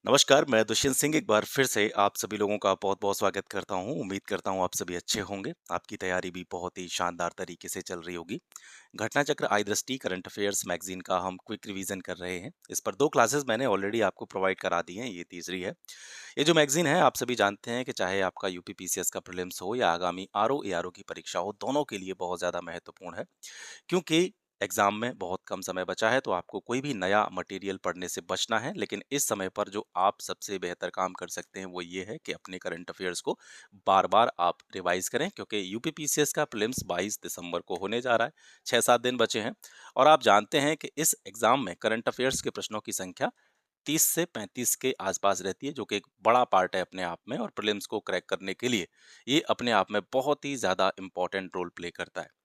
नमस्कार, मैं दुष्यंत सिंह एक बार फिर से आप सभी लोगों का बहुत-बहुत स्वागत करता हूँ। उम्मीद करता हूँ आप सभी अच्छे होंगे। आपकी तैयारी भी बहुत ही शानदार तरीके से चल रही होगी। घटना चक्र आई दृष्टि करंट अफेयर्स मैगज़ीन का हम क्विक रिवीजन कर रहे हैं। इस पर 2 क्लासेस मैंने ऑलरेडी आपको प्रोवाइड करा दी हैं, ये तीसरी है। ये जो मैगज़ीन है आप सभी जानते हैं कि चाहे आपका यूपी पीसीएस का प्रीलिम्स हो या आगामी आरओ एआरओ की परीक्षा हो, दोनों के लिए बहुत ज़्यादा महत्वपूर्ण है। क्योंकि एग्जाम में बहुत कम समय बचा है तो आपको कोई भी नया मटेरियल पढ़ने से बचना है, लेकिन इस समय पर जो आप सबसे बेहतर काम कर सकते हैं वो ये है कि अपने करंट अफेयर्स को बार बार आप रिवाइज करें, क्योंकि यूपी पीसीएस का प्रीलिम्स 22 दिसंबर को होने जा रहा है। 6-7 दिन बचे हैं और आप जानते हैं कि इस एग्जाम में करंट अफेयर्स के प्रश्नों की संख्या 30 से 35 के आसपास रहती है, जो कि एक बड़ा पार्ट है अपने आप में, और प्रीलिम्स को क्रैक करने के लिए ये अपने आप में बहुत ही ज्यादा इंपॉर्टेंट रोल प्ले करता है।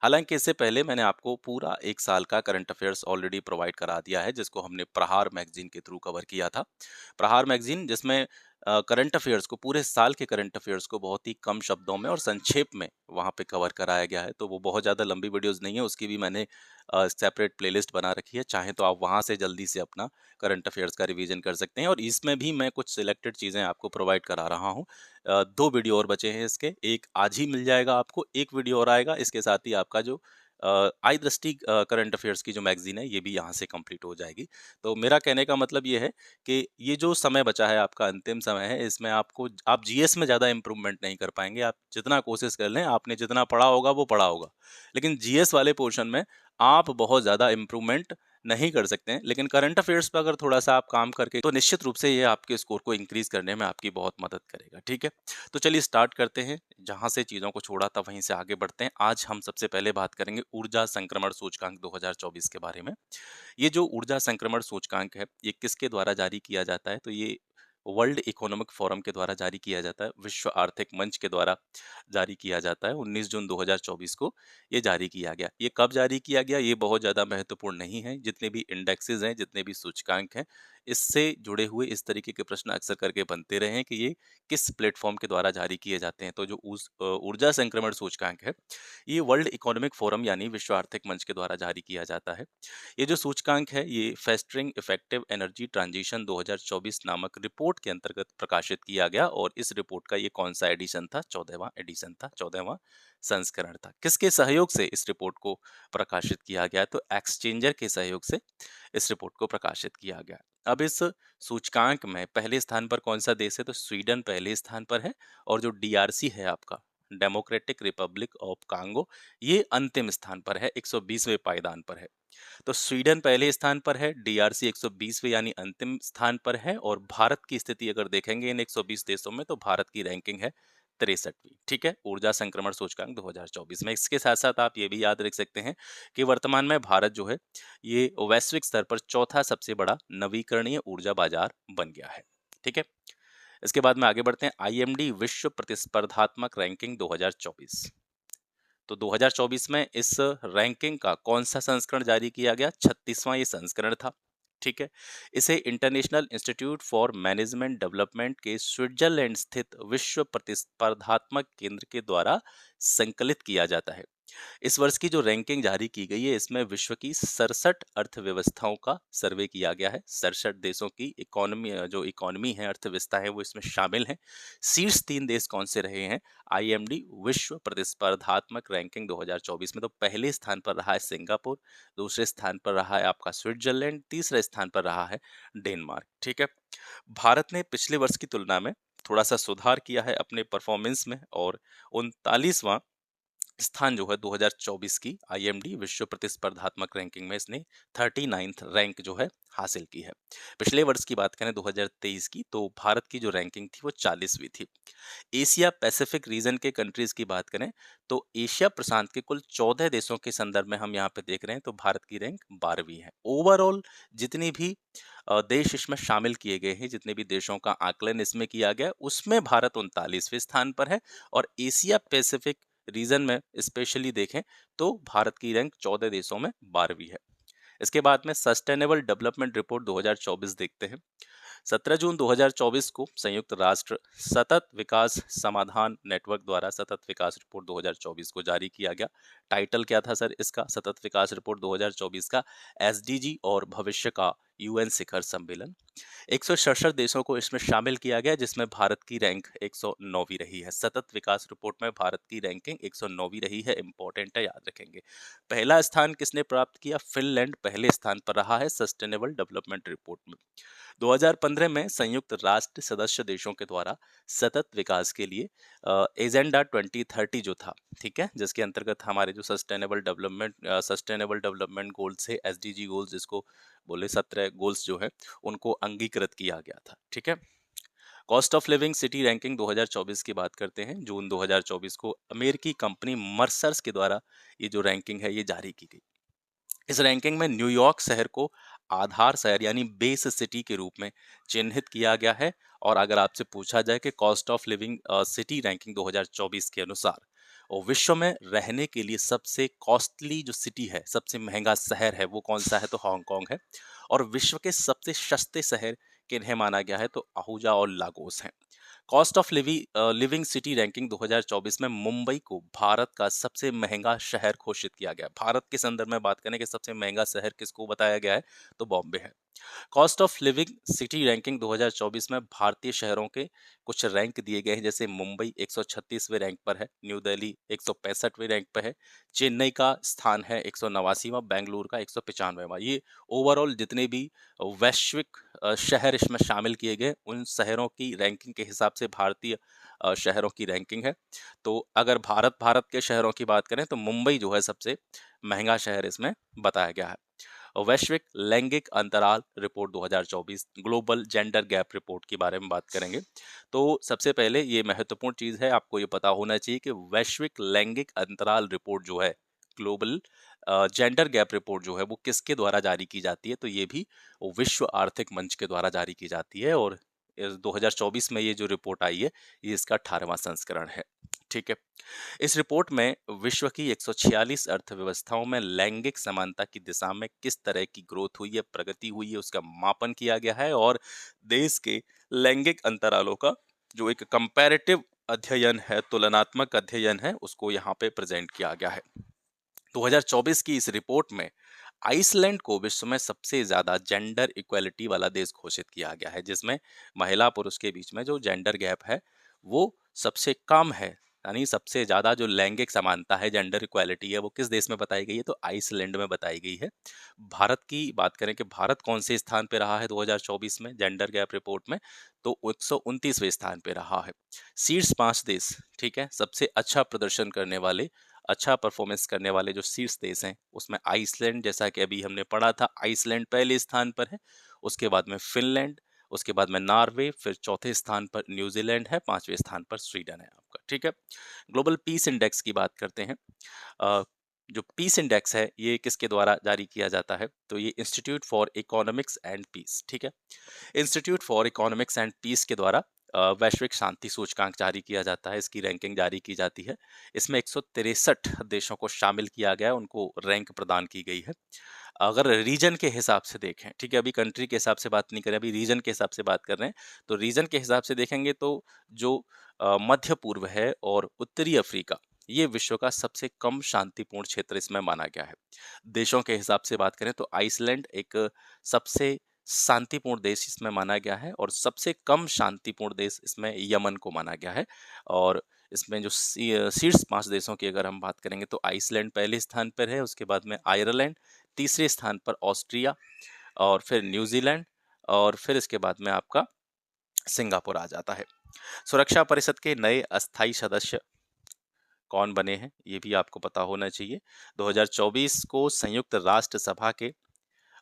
हालाँकि इससे पहले मैंने आपको पूरा 1 साल का करंट अफ़ेयर्स ऑलरेडी प्रोवाइड करा दिया है, जिसको हमने प्रहार मैगज़ीन के थ्रू कवर किया था। प्रहार मैगज़ीन जिसमें करंट अफ़ेयर्स को, पूरे साल के करंट अफ़ेयर्स को बहुत ही कम शब्दों में और संक्षेप में वहाँ पे कवर कराया गया है। तो वो बहुत ज़्यादा लंबी वीडियोज़ नहीं है, उसकी भी मैंने सेपरेट प्लेलिस्ट बना रखी है। चाहें तो आप वहाँ से जल्दी से अपना करंट अफ़ेयर्स का रिवीजन कर सकते हैं, और इसमें भी मैं कुछ सिलेक्टेड चीज़ें आपको प्रोवाइड करा रहा हूँ। 2 वीडियो और बचे हैं इसके, एक आज ही मिल जाएगा आपको, 1 वीडियो और आएगा। इसके साथ ही आपका जो आई दृष्टि करंट अफेयर्स की जो मैगज़ीन है, ये भी यहाँ से कंप्लीट हो जाएगी। तो मेरा कहने का मतलब ये है कि ये जो समय बचा है, आपका अंतिम समय है, इसमें आप जीएस में ज़्यादा इम्प्रूवमेंट नहीं कर पाएँगे। आप जितना कोशिश कर लें, आपने जितना पढ़ा होगा वो पढ़ा होगा। लेकिन जीएस वाले पोर्शन में आप बहुत ज़्यादा इम्प्रूवमेंट नहीं कर सकते हैं। लेकिन करंट अफेयर्स पे अगर थोड़ा-सा आप काम करके, तो निश्चित रूप से ये आपके स्कोर को इंक्रीज़ करने में आपकी बहुत मदद करेगा, ठीक है? तो चलिए स्टार्ट करते हैं। जहाँ से चीज़ों को छोड़ा था वहीं से आगे बढ़ते हैं। आज हम सबसे पहले बात करेंगे ऊर्जा संक्रमण सूचकांक 2024 के बारे में। ये जो ऊर्जा संक्रमण सूचकांक है, ये किसके द्वारा जारी किया जाता है? तो ये वर्ल्ड इकोनॉमिक फोरम के द्वारा जारी किया जाता है, विश्व आर्थिक मंच के द्वारा जारी किया जाता है। 19 जून 2024 को ये जारी किया गया। ये कब जारी किया गया, ये बहुत ज़्यादा महत्वपूर्ण नहीं है। जितने भी इंडेक्सेस हैं, जितने भी सूचकांक हैं, इससे जुड़े हुए इस तरीके के प्रश्न अक्सर करके बनते रहे हैं कि ये किस प्लेटफॉर्म के द्वारा जारी किए जाते हैं। तो जो ऊर्जा संक्रमण सूचकांक है, ये वर्ल्ड इकोनॉमिक फोरम यानी विश्व आर्थिक मंच के द्वारा जारी किया जाता है। ये जो सूचकांक है, ये फेस्टरिंग इफेक्टिव एनर्जी ट्रांजिशन 2024 नामक रिपोर्ट के अंतर्गत प्रकाशित किया गया, और इस रिपोर्ट का ये कौन सा एडिशन था? 14वां एडिशन था, 14वां संस्करण था। किसके सहयोग से इस रिपोर्ट को प्रकाशित किया गया? तो एक्सचेंजर के सहयोग से इस रिपोर्ट को प्रकाशित किया गया। अब इस सूचकांक में पहले स्थान पर कौन सा देश है? तो स्वीडन पहले स्थान पर है, और जो डीआरसी है आपका, डेमोक्रेटिक रिपब्लिक ऑफ कांगो, ये अंतिम स्थान पर है, 120वें पायदान पर है। तो स्वीडन पहले स्थान पर है, डीआरसी 120वें यानी अंतिम स्थान पर है, और भारत की स्थिति अगर देखेंगे इन 120 देशों में, तो भारत की रैंकिंग है 63वीं। ठीक है, ऊर्जा संक्रमण सूचकांक 2024 में। इसके साथ साथ आप ये भी याद रख सकते हैं कि वर्तमान में भारत जो है, ये वैश्विक स्तर पर चौथा सबसे बड़ा नवीकरणीय ऊर्जा बाजार बन गया है। ठीक है, इसके बाद में आगे बढ़ते हैं। आईएमडी विश्व प्रतिस्पर्धात्मक रैंकिंग 2024। तो 2024 में इस रैंकिंग का कौन सा संस्करण जारी किया गया? 36वां ये संस्करण था। ठीक है, इसे international institute for management development के स्विट्जरलैंड स्थित विश्व प्रतिस्पर्धात्मक केंद्र के द्वारा संकलित किया जाता है। इस वर्ष की जो रैंकिंग जारी की गई है, इसमें विश्व की 67 अर्थव्यवस्थाओं का सर्वे किया गया है। 67 देशों की इकोनॉमी, जो इकोनॉमी है, अर्थव्यवस्था है, वो इसमें शामिल है। शीर्ष 3 देश कौन से रहे हैं आईएमडी विश्व प्रतिस्पर्धात्मक रैंकिंग 2024 में? तो पहले स्थान पर रहा है सिंगापुर, दूसरे स्थान पर रहा है आपका स्विट्जरलैंड, तीसरे स्थान पर रहा है डेनमार्क। ठीक है, भारत ने पिछले वर्ष की तुलना में थोड़ा सा सुधार किया है अपने परफॉर्मेंस में, और 39वां स्थान जो है 2024 की आईएमडी विश्व प्रतिस्पर्धात्मक रैंकिंग में इसने 39th रैंक जो है हासिल की है। पिछले वर्ष की बात करें 2023 की, तो भारत की जो रैंकिंग थी वो 40वीं थी। एशिया पैसिफिक रीजन के कंट्रीज की बात करें, तो एशिया प्रशांत के कुल 14 देशों के संदर्भ में हम यहाँ पे देख रहे हैं, तो भारत की रैंक 12वीं है। ओवरऑल जितनी भी देश इसमें शामिल किए गए हैं, जितने भी देशों का आकलन इसमें किया गया है, उसमें भारत 39वें स्थान पर है, और एशिया पैसिफिक रीजन में स्पेशली देखें तो भारत की रैंक 14 देशों में 12वीं है। इसके बाद में सस्टेनेबल डेवलपमेंट रिपोर्ट 2024 देखते हैं। 17 जून 2024 को संयुक्त राष्ट्र सतत विकास समाधान नेटवर्क द्वारा सतत विकास रिपोर्ट 2024 को जारी किया गया। टाइटल क्या था सर इसका? सतत विकास रिपोर्ट 2024 का एसडीजी और भविष्य का यूएन शिखर सम्मेलन। 167 देशों को इसमें शामिल किया गया, जिसमें भारत की रैंक 109वीं रही है। सतत विकास रिपोर्ट में भारत की रैंकिंग 109वीं रही है। इंपॉर्टेंट है, याद रखेंगे। पहला स्थान किसने प्राप्त किया? फिनलैंड पहले स्थान पर रहा है सस्टेनेबल डेवलपमेंट रिपोर्ट में। 2015 में संयुक्त राष्ट्र सदस्य देशों के द्वारा सतत विकास के लिए एजेंडा 2030 जो था, ठीक है, जिसके अंतर्गत हमारे जो सस्टेनेबल डेवलपमेंट गोल्स है, एसडीजी गोल्स जिसको बोले, 17 गोल्स जो है उनको अंगीकृत किया गया था। ठीक है। Cost of living city ranking 2024 की बात करते हैं। जून 2024 को अमेरिकी कंपनी मर्सर्स के द्वारा ये जो रैंकिंग है ये जारी की गई। इस रैंकिंग में न्यूयॉर्क शहर को आधार शहर यानी बेस सिटी के रूप में चिन्हित किया गया है। और अगर आपसे पूछा जाए कि cost of living city ranking 2024 के अनुसार और विश्व में रहने के लिए सबसे कॉस्टली जो सिटी है, सबसे महंगा शहर है, वो कौन सा है? तो हांगकांग है। और विश्व के सबसे सस्ते शहर किन्हें माना गया है? तो आहूजा और लागोस हैं। Cost of living city ranking 2024 में मुंबई को भारत का सबसे महंगा शहर घोषित किया गया। भारत के संदर्भ में बात करें कि सबसे महंगा शहर किसको बताया गया है, तो बॉम्बे है। Cost of living city ranking 2024 में भारतीय शहरों के कुछ रैंक दिए गए हैं, जैसे मुंबई 136वें रैंक पर है, न्यू दिल्ली 165वें रैंक पर है, चेन्नई का स्थान है 189वां, बेंगलुरु का 195वां। ये ओवरऑल जितने भी वैश्विक शहर इसमें शामिल किए गए, उन शहरों की रैंकिंग के हिसाब से भारतीय शहरों की रैंकिंग है। तो अगर भारत भारत के शहरों की बात करें तो मुंबई जो है सबसे महंगा शहर इसमें बताया गया है। और वैश्विक लैंगिक अंतराल report 2024 global gender gap report के बारे में बात करेंगे। तो सबसे पहले ये महत्वपूर्ण चीज है, आपको ये पता होना चाहिए कि वैश्विक लैंगिक अंतराल रिपोर्ट जो है, ग्लोबल जेंडर गैप रिपोर्ट जो है, वो किसके द्वारा जारी की जाती है? तो ये भी विश्व आर्थिक मंच के द्वारा जारी की जाती है। और 2024 में ये जो रिपोर्ट आई है, ये इसका 18वां संस्करण है। ठीक है। इस रिपोर्ट में विश्व की 146 अर्थव्यवस्थाओं में लैंगिक समानता की दिशा में किस तरह की ग्रोथ हुई है, प्रगति हुई है, उसका मापन किया गया है। और देश के लैंगिक अंतरालों का जो एक कंपैरेटिव अध्ययन है, तुलनात्मक अध्ययन है, उसको यहाँ पे प्रेजेंट किया गया है। 2024 की इस रिपोर्ट में आइसलैंड को विश्व में सबसे ज्यादा जेंडर इक्वालिटी वाला देश घोषित किया गया है, जिसमें महिला पुरुष के बीच में जो जेंडर गैप है वो सबसे कम है। यानी सबसे ज्यादा जो लैंगिक समानता है, जेंडर इक्वालिटी है, वो किस देश में बताई गई है? तो आइसलैंड में बताई गई है। भारत की बात करें कि भारत कौन से स्थान पे रहा है 2024 में जेंडर गैप रिपोर्ट में, तो 129वें स्थान पे रहा है। शीर्ष 5 देश, ठीक है, सबसे अच्छा प्रदर्शन करने वाले, अच्छा परफॉर्मेंस करने वाले जो शीर्ष देश हैं, उसमें आइसलैंड, जैसा कि अभी हमने पढ़ा था, आइसलैंड पहले स्थान पर है। उसके बाद में फिनलैंड, उसके बाद में नॉर्वे, फिर चौथे स्थान पर न्यूजीलैंड है, 5वें स्थान पर स्वीडन है आपका। ठीक है। ग्लोबल पीस इंडेक्स की बात करते हैं। अ, जो पीस इंडेक्स है ये किसके द्वारा जारी किया जाता है? तो ये Institute for Economics and Peace, ठीक है, Institute for Economics and Peace के द्वारा वैश्विक शांति सूचकांक जारी किया जाता है, इसकी रैंकिंग जारी की जाती है। इसमें 163 देशों को शामिल किया गया है, उनको रैंक प्रदान की गई है। अगर रीजन के हिसाब से देखें, ठीक है, अभी कंट्री के हिसाब से बात नहीं करें, अभी रीजन के हिसाब से बात कर रहे हैं, तो रीजन के हिसाब से देखेंगे तो जो मध्य पूर्व है और उत्तरी अफ्रीका, ये विश्व का सबसे कम शांतिपूर्ण क्षेत्र इसमें माना गया है। देशों के हिसाब से बात करें तो आइसलैंड एक सबसे शांतिपूर्ण देश इसमें माना गया है, और सबसे कम शांतिपूर्ण देश इसमें यमन को माना गया है। और इसमें जो शीर्ष 5 देशों की अगर हम बात करेंगे तो आइसलैंड पहले स्थान पर है, उसके बाद में आयरलैंड, तीसरे स्थान पर ऑस्ट्रिया, और फिर न्यूजीलैंड, और फिर इसके बाद में आपका सिंगापुर आ जाता है। सुरक्षा परिषद के नए अस्थायी सदस्य कौन बने हैं, ये भी आपको पता होना चाहिए। 2024 को संयुक्त राष्ट्र सभा के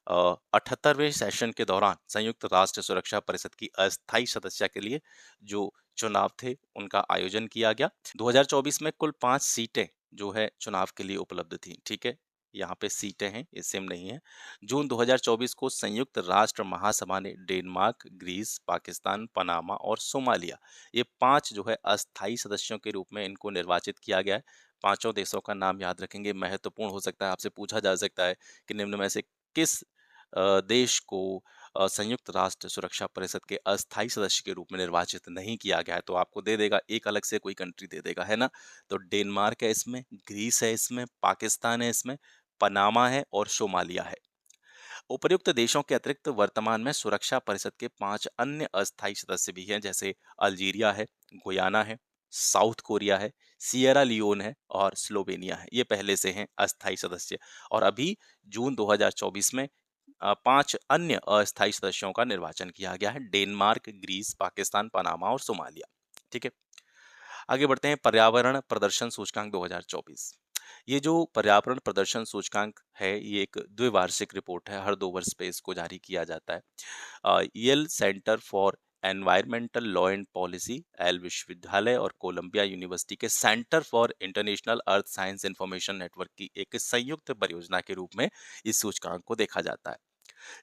78वें सेशन के दौरान संयुक्त राष्ट्र सुरक्षा परिषद की अस्थायी सदस्य के लिए जो चुनाव थे उनका आयोजन किया गया। 2024 में कुल 5 सीटें जो है चुनाव के लिए उपलब्ध थी, ठीक है, यहाँ पे सीटें हैं, ये सेम नहीं है। जून 2024 को संयुक्त राष्ट्र महासभा ने डेनमार्क, ग्रीस, पाकिस्तान, पनामा और सोमालिया, ये 5 जो है अस्थायी सदस्यों के रूप में इनको निर्वाचित किया गया है। पांचों देशों का नाम याद रखेंगे, महत्वपूर्ण हो सकता है, आपसे पूछा जा सकता है कि निम्न में से किस देश को संयुक्त राष्ट्र सुरक्षा परिषद के अस्थायी सदस्य के रूप में निर्वाचित नहीं किया गया है? तो आपको दे देगा, एक अलग से कोई कंट्री दे देगा, है ना। तो डेनमार्क है इसमें, ग्रीस है इसमें, पाकिस्तान है इसमें, पनामा है और सोमालिया है। उपर्युक्त देशों के अतिरिक्त वर्तमान में सुरक्षा परिषद के 5 अन्य अस्थायी सदस्य भी हैं, जैसे अल्जीरिया है, गुयाना है, साउथ कोरिया है, सिएरा लियोन है और स्लोवेनिया है। ये पहले से हैं अस्थायी सदस्य। और अभी जून 2024 में 5 अन्य अस्थायी सदस्यों का निर्वाचन किया गया है, डेनमार्क, ग्रीस, पाकिस्तान, पनामा और सोमालिया। ठीक है। आगे बढ़ते हैं, पर्यावरण प्रदर्शन सूचकांक 2024। ये जो पर्यावरण प्रदर्शन सूचकांक है, ये एक द्विवार्षिक रिपोर्ट है, हर 2 वर्ष पे इसको जारी किया जाता है। Yale Center for Environmental Law and Policy, Yale विश्वविद्यालय और कोलंबिया यूनिवर्सिटी के Center for International Earth Science Information Network की एक संयुक्त परियोजना के रूप में इस सूचकांक को देखा जाता है।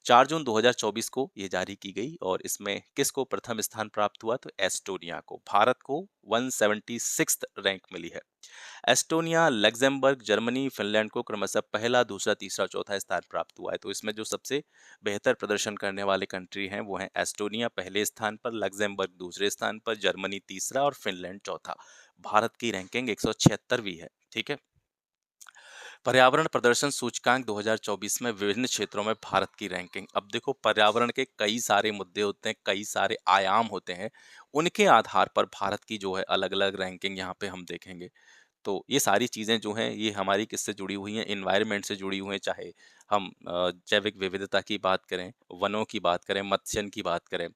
4 जून 2024 को ये जारी की गई और इसमें किसको प्रथम स्थान प्राप्त हुआ, तो एस्टोनिया को। भारत को 176th रैंक मिली है। एस्टोनिया, लग्जमबर्ग, जर्मनी, फिनलैंड को क्रमशः पहला, दूसरा, तीसरा, चौथा स्थान प्राप्त हुआ है। तो इसमें जो सबसे बेहतर प्रदर्शन करने वाले कंट्री हैं वो हैं एस्टोनिया पहले स्थान पर, लग्जमबर्ग दूसरे स्थान पर, जर्मनी तीसरा और फिनलैंड चौथा। भारत की रैंकिंग 176वीं है। ठीक है। पर्यावरण प्रदर्शन सूचकांक 2024 में विभिन्न क्षेत्रों में भारत की रैंकिंग। अब देखो, पर्यावरण के कई सारे मुद्दे होते हैं, कई सारे आयाम होते हैं, उनके आधार पर भारत की जो है अलग अलग रैंकिंग यहाँ पे हम देखेंगे। तो ये सारी चीज़ें जो हैं ये हमारी किससे जुड़ी हुई हैं, एनवायरनमेंट से जुड़ी हुई हैं। चाहे हम जैविक विविधता की बात करें, वनों की बात करें, मत्स्यन की बात करें,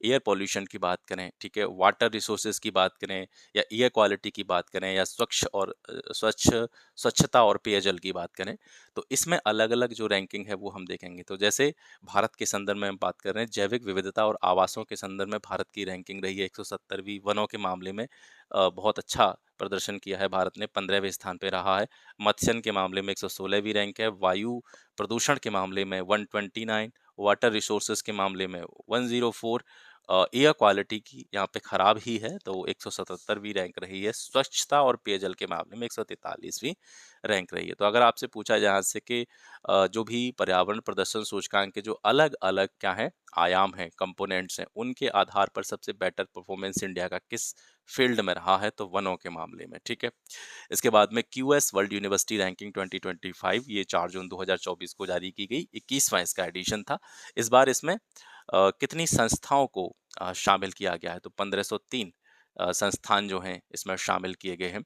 एयर पॉल्यूशन की बात करें, ठीक है, वाटर रिसोर्सेज की बात करें, या एयर क्वालिटी की बात करें, या स्वच्छता और पेयजल की बात करें, तो इसमें अलग अलग जो रैंकिंग है वो हम देखेंगे। तो जैसे भारत के संदर्भ में हम बात कर रहे हैं, जैविक विविधता और आवासों के संदर्भ में भारत की रैंकिंग रही है 170वीं। वनों के मामले में बहुत अच्छा प्रदर्शन किया है भारत ने, 15वें स्थान पे रहा है। मत्स्यन के मामले में 116वीं रैंक है। वायु प्रदूषण के मामले में 129, वाटर रिसोर्सेज के मामले में 104, एयर क्वालिटी की यहाँ पे खराब ही है तो 177वीं रैंक रही है। स्वच्छता और पेयजल के मामले में 143वीं रैंक रही है। तो अगर आपसे पूछा जाए यहाँ से कि जो भी पर्यावरण प्रदर्शन सूचकांक के जो अलग अलग क्या है आयाम हैं, कंपोनेंट्स हैं, उनके आधार पर सबसे बेटर परफॉर्मेंस इंडिया का किस फील्ड में रहा है, तो वनों के मामले में। ठीक है। इसके बाद में क्यूएस वर्ल्ड यूनिवर्सिटी रैंकिंग 2025, ये 4 जून 2024 को जारी की गई, 21वां इसका एडिशन था। इस बार इसमें कितनी संस्थाओं को शामिल किया गया है, तो 1503 संस्थान जो हैं इसमें शामिल किए गए हैं।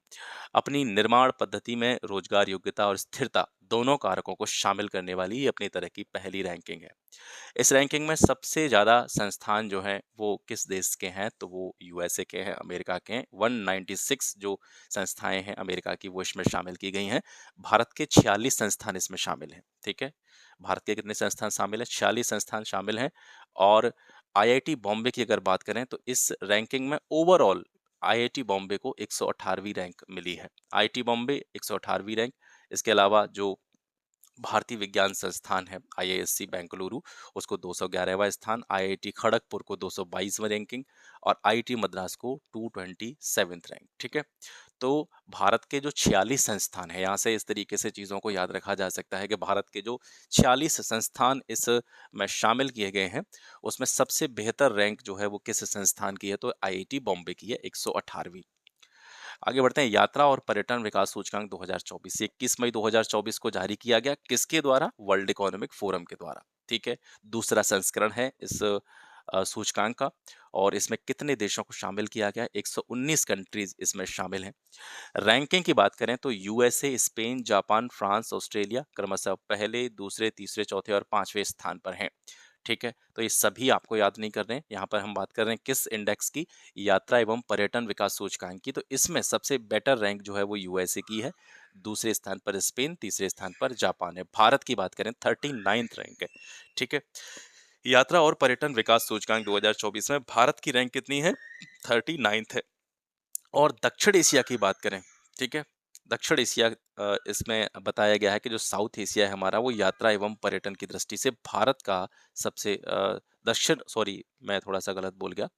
अपनी निर्माण पद्धति में रोजगार, योग्यता और स्थिरता दोनों कारकों को शामिल करने वाली ये अपनी तरह की पहली रैंकिंग है। इस रैंकिंग में सबसे ज़्यादा संस्थान जो हैं वो किस देश के हैं, तो वो यूएसए के हैं, अमेरिका के हैं। 196 जो संस्थाएं हैं अमेरिका की वो इसमें शामिल की गई हैं। भारत के 46 संस्थान इसमें शामिल हैं। ठीक है। भारत के कितने संस्थान शामिल हैं, 46 संस्थान शामिल हैं। और आईआईटी बॉम्बे की अगर बात करें तो इस रैंकिंग में ओवरऑल आईआईटी बॉम्बे को 118वीं रैंक मिली है। आईआईटी बॉम्बे 118वीं रैंक। इसके अलावा जो भारतीय विज्ञान संस्थान है आईआईएससी बेंगलुरु, उसको 211वां स्थान, आईआईटी खड़गपुर को 222वां रैंकिंग और आईआईटी मद्रास को 227th रैंक। ठीक है। तो भारत के जो 46 संस्थान है, यहाँ से इस तरीके से चीज़ों को याद रखा जा सकता है कि भारत के जो 46 संस्थान इस में शामिल किए गए हैं, उसमें सबसे बेहतर रैंक जो है वो किस संस्थान की है, तो आईआईटी बॉम्बे की है, 118वीं। आगे बढ़ते हैं, यात्रा और पर्यटन विकास सूचकांक 2024, 21 मई 2024 को जारी किया गया, किसके द्वारा, वर्ल्ड इकोनॉमिक फोरम के द्वारा। ठीक है। दूसरा संस्करण है इस सूचकांक का। और इसमें कितने देशों को शामिल किया गया, 119 कंट्रीज इसमें शामिल हैं। रैंकिंग की बात करें तो USA, Spain, Japan, France, Australia क्रमशः पहले, दूसरे, तीसरे, चौथे और 5वें स्थान पर हैं। ठीक है। तो ये सभी आपको याद नहीं कर रहे हैं। यहाँ पर हम बात कर रहे हैं किस इंडेक्स की, यात्रा एवं पर्यटन विकास सूचकांक की। तो इसमें सबसे बेटर रैंक जो है वो यूएसए की है, दूसरे स्थान पर स्पेन, तीसरे स्थान पर जापान है। भारत की बात करें 39th रैंक है। ठीक है। यात्रा और पर्यटन विकास सूचकांक 2024 में भारत की रैंक कितनी है, 39th है। और दक्षिण एशिया की बात करें, ठीक है, दक्षिण एशिया इसमें बताया गया है कि जो साउथ एशिया है हमारा, वो यात्रा एवं पर्यटन की दृष्टि से भारत का सबसे दक्षिण सॉरी मैं थोड़ा सा गलत बोल गया,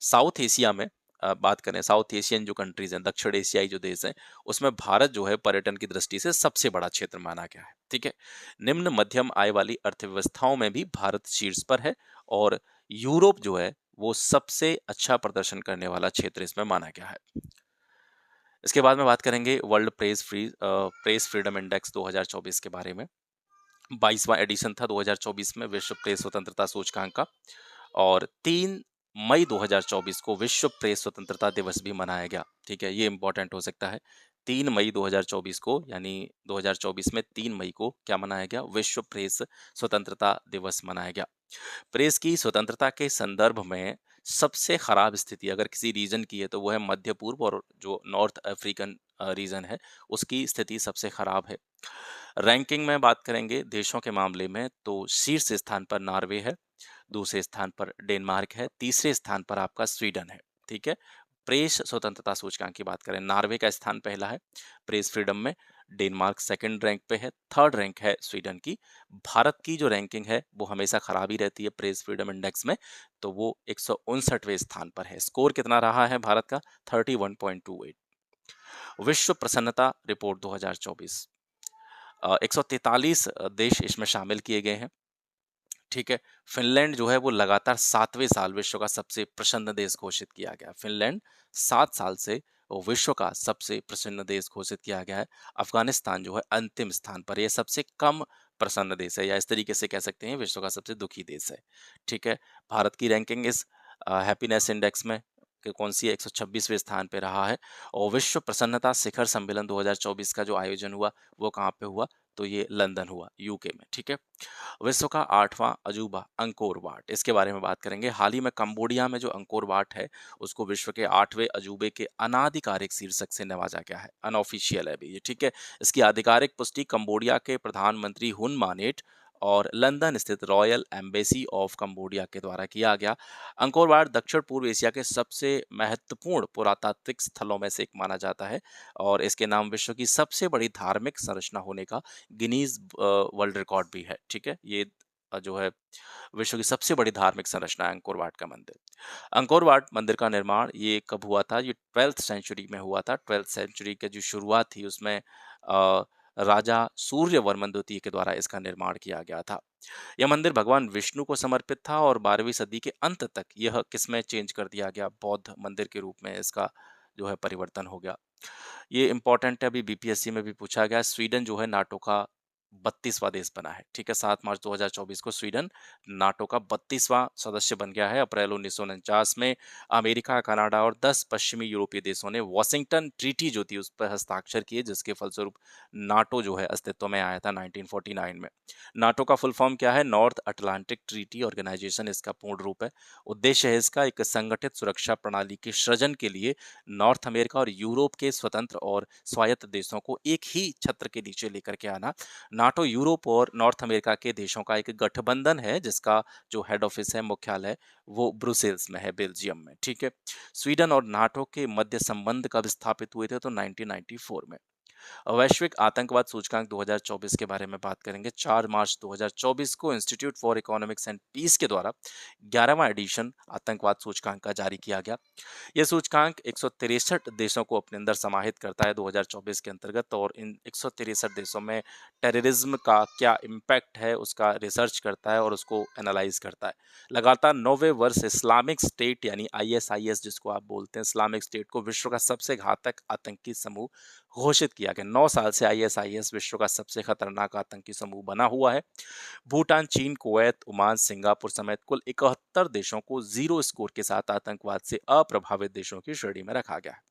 साउथ एशिया में बात करें, साउथ एशियन जो कंट्रीज हैं, दक्षिण एशियाई जो देश हैं, उसमें भारत जो है पर्यटन की दृष्टि से सबसे बड़ा क्षेत्र माना गया है। ठीक है। निम्न मध्यम आय वाली अर्थव्यवस्थाओं में भी भारत शीर्ष पर है। और यूरोप जो है वो सबसे अच्छा प्रदर्शन करने वाला क्षेत्र इसमें माना गया है। इसके बाद में बात करेंगे वर्ल्ड प्रेस फ्रीडम इंडेक्स 2024 के बारे में। 22वां एडिशन था 2024 में विश्व प्रेस स्वतंत्रता सूचकांक का। और 3 मई 2024 को विश्व प्रेस स्वतंत्रता दिवस भी मनाया गया। ठीक है, ये इंपॉर्टेंट हो सकता है। 3 मई 2024 को, यानी 2024 में 3 मई को क्या मनाया गया? विश्व प्रेस स्वतंत्रता दिवस मनाया गया। प्रेस की स्वतंत्रता के संदर्भ में सबसे खराब स्थिति अगर किसी रीजन की है तो वो है मध्य पूर्व, और जो नॉर्थ अफ्रीकन रीजन है उसकी स्थिति सबसे खराब है। रैंकिंग में बात करेंगे देशों के मामले में तो शीर्ष स्थान पर नॉर्वे है, दूसरे स्थान पर डेनमार्क है, तीसरे स्थान पर आपका स्वीडन है। ठीक है, प्रेस स्वतंत्रता सूचकांक की बात करें, नॉर्वे का स्थान पहला है प्रेस फ्रीडम में, डेनमार्क सेकंड रैंक पे है, थर्ड रैंक है स्वीडन की। भारत की जो रैंकिंग है वो हमेशा खराब ही रहती है प्रेस फ्रीडम इंडेक्स में, तो वो 159वें स्थान पर है। स्कोर कितना रहा है भारत का? 31.28। विश्व प्रसन्नता रिपोर्ट 2024, 143 देश इसमें शामिल किए गए हैं। ठीक है, फिनलैंड जो है वो लगातार 7वें साल विश्व का सबसे प्रसन्न देश घोषित किया गया। फिनलैंड 7 साल से वो विश्व का सबसे प्रसन्न देश घोषित किया गया है। अफगानिस्तान जो है अंतिम स्थान पर, यह सबसे कम प्रसन्न देश है, या इस तरीके से कह सकते हैं विश्व का सबसे दुखी देश है। ठीक है, भारत की रैंकिंग इस हैप्पीनेस इंडेक्स में कि कौन सी है, 126वें स्थान पे रहा है। और विश्व प्रसन्नता शिखर सम्मेलन 2024 का जो आयोजन हुआ वो कहाँ पे हुआ? तो ये लंदन हुआ, यूके में। ठीक है, विश्व का 8वां अजूबा अंकोर वाट, इसके बारे में बात करेंगे। हाल ही में कंबोडिया में जो अंकोर वाट है उसको विश्व के 8वें अजूबे के अनाधिकारिक शीर्षक से नवाजा गया है, अनऑफिशियल है अभी ये। ठीक है, इसकी आधिकारिक पुष्टि कंबोडिया के प्रधानमंत्री हुन मानेट और लंदन स्थित रॉयल एम्बेसी ऑफ कंबोडिया के द्वारा किया गया। अंकोर वाट दक्षिण पूर्व एशिया के सबसे महत्वपूर्ण पुरातात्विक स्थलों में से एक माना जाता है, और इसके नाम विश्व की सबसे बड़ी धार्मिक संरचना होने का गिनीज वर्ल्ड रिकॉर्ड भी है। ठीक है, ये जो है विश्व की सबसे बड़ी धार्मिक संरचना है अंकोर वाट का मंदिर। अंकोर वाट मंदिर का निर्माण ये कब हुआ था? ये 12th सेंचुरी में हुआ था। 12th सेंचुरी की जो शुरुआत थी उसमें राजा सूर्यवर्मन द्वितीय के द्वारा इसका निर्माण किया गया था। यह मंदिर भगवान विष्णु को समर्पित था, और 12वीं सदी के अंत तक यह किसमें चेंज कर दिया गया? बौद्ध मंदिर के रूप में इसका जो है परिवर्तन हो गया। ये इंपॉर्टेंट है, अभी बीपीएससी में भी पूछा गया। स्वीडन जो है नाटो का 32वां देश बना है। ठीक है, 7 मार्च 2024 को स्वीडन नाटो का 32वां सदस्य बन गया है। अप्रैल 1949 में अमेरिका, कनाडा और 10 पश्चिमी यूरोपीय देशों ने वॉशिंगटन ट्रीटी जो थी उस पर हस्ताक्षर किए, जिसके फलस्वरूप नाटो जो है अस्तित्व में आया था 1949 में। नाटो का फुल फॉर्म क्या है? नॉर्थ अटलांटिक ट्रीटी ऑर्गेनाइजेशन इसका पूर्ण रूप है। उद्देश्य है इसका एक संगठित सुरक्षा प्रणाली के सृजन के लिए नॉर्थ अमेरिका और यूरोप के स्वतंत्र और स्वायत्त देशों को एक ही छत्र के नीचे लेकर के आना। नाटो यूरोप और नॉर्थ अमेरिका के देशों का एक गठबंधन है, जिसका जो हेड ऑफिस है, मुख्यालय, वो ब्रुसेल्स में है, बेल्जियम में। ठीक है, स्वीडन और नाटो के मध्य संबंध कब स्थापित हुए थे? तो 1994 में। वैश्विक आतंकवाद सूचकांक 2024 के बारे में बात करेंगे। 4 मार्च 2024 को Institute for Economics and Peace के द्वारा 11वां एडिशन आतंकवाद सूचकांक का जारी किया गया। यह सूचकांक 163 देशों को अपने अंदर समाहित करता है 2024 के अंतर्गत, और इन 163 देशों में टेररिज्म का क्या इम्पैक्ट है उसका रिसर्च करता है और उसको एनालाइज करता है। लगातार 9वें वर्ष इस्लामिक स्टेट यानी आईएसआईएस जिसको आप बोलते हैं, इस्लामिक स्टेट को विश्व का सबसे घातक आतंकी समूह घोषित किया गया। 9 साल से आईएसआईएस विश्व का सबसे खतरनाक आतंकी समूह बना हुआ है। भूटान, चीन, कुवैत, ओमान, सिंगापुर समेत कुल 71 देशों को 0 स्कोर के साथ आतंकवाद से अप्रभावित देशों की श्रेणी में रखा गया है।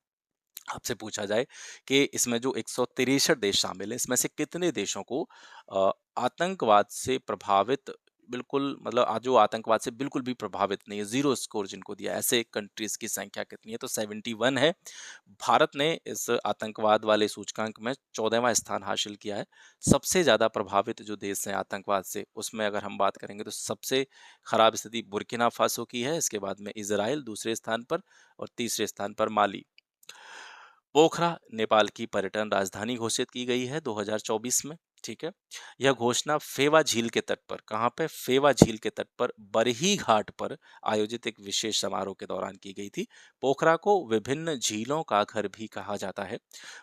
आपसे पूछा जाए कि इसमें जो 163 देश शामिल हैं, इसमें से कितने देशों को आतंकवाद से प्रभावित, बिल्कुल मतलब जो आतंकवाद से बिल्कुल भी प्रभावित नहीं है, 0 स्कोर जिनको दिया, ऐसे कंट्रीज की संख्या कितनी है? तो 71 है। भारत ने इस आतंकवाद वाले सूचकांक में 14वां स्थान हासिल किया है। सबसे ज़्यादा प्रभावित जो देश हैं आतंकवाद से, उसमें अगर हम बात करेंगे तो सबसे खराब स्थिति बुर्किना फासो की है, इसके बाद में इज़राइल दूसरे स्थान पर, और तीसरे स्थान पर माली। पोखरा नेपाल की पर्यटन राजधानी घोषित की गई है 2024 में। ठीक है, यह घोषणा फेवा झील के तट पर, कहाँ पे? फेवा झील के तट पर बरही घाट पर आयोजित एक विशेष समारोह के दौरान की गई थी। पोखरा को विभिन्न झीलों का घर भी कहा जाता है।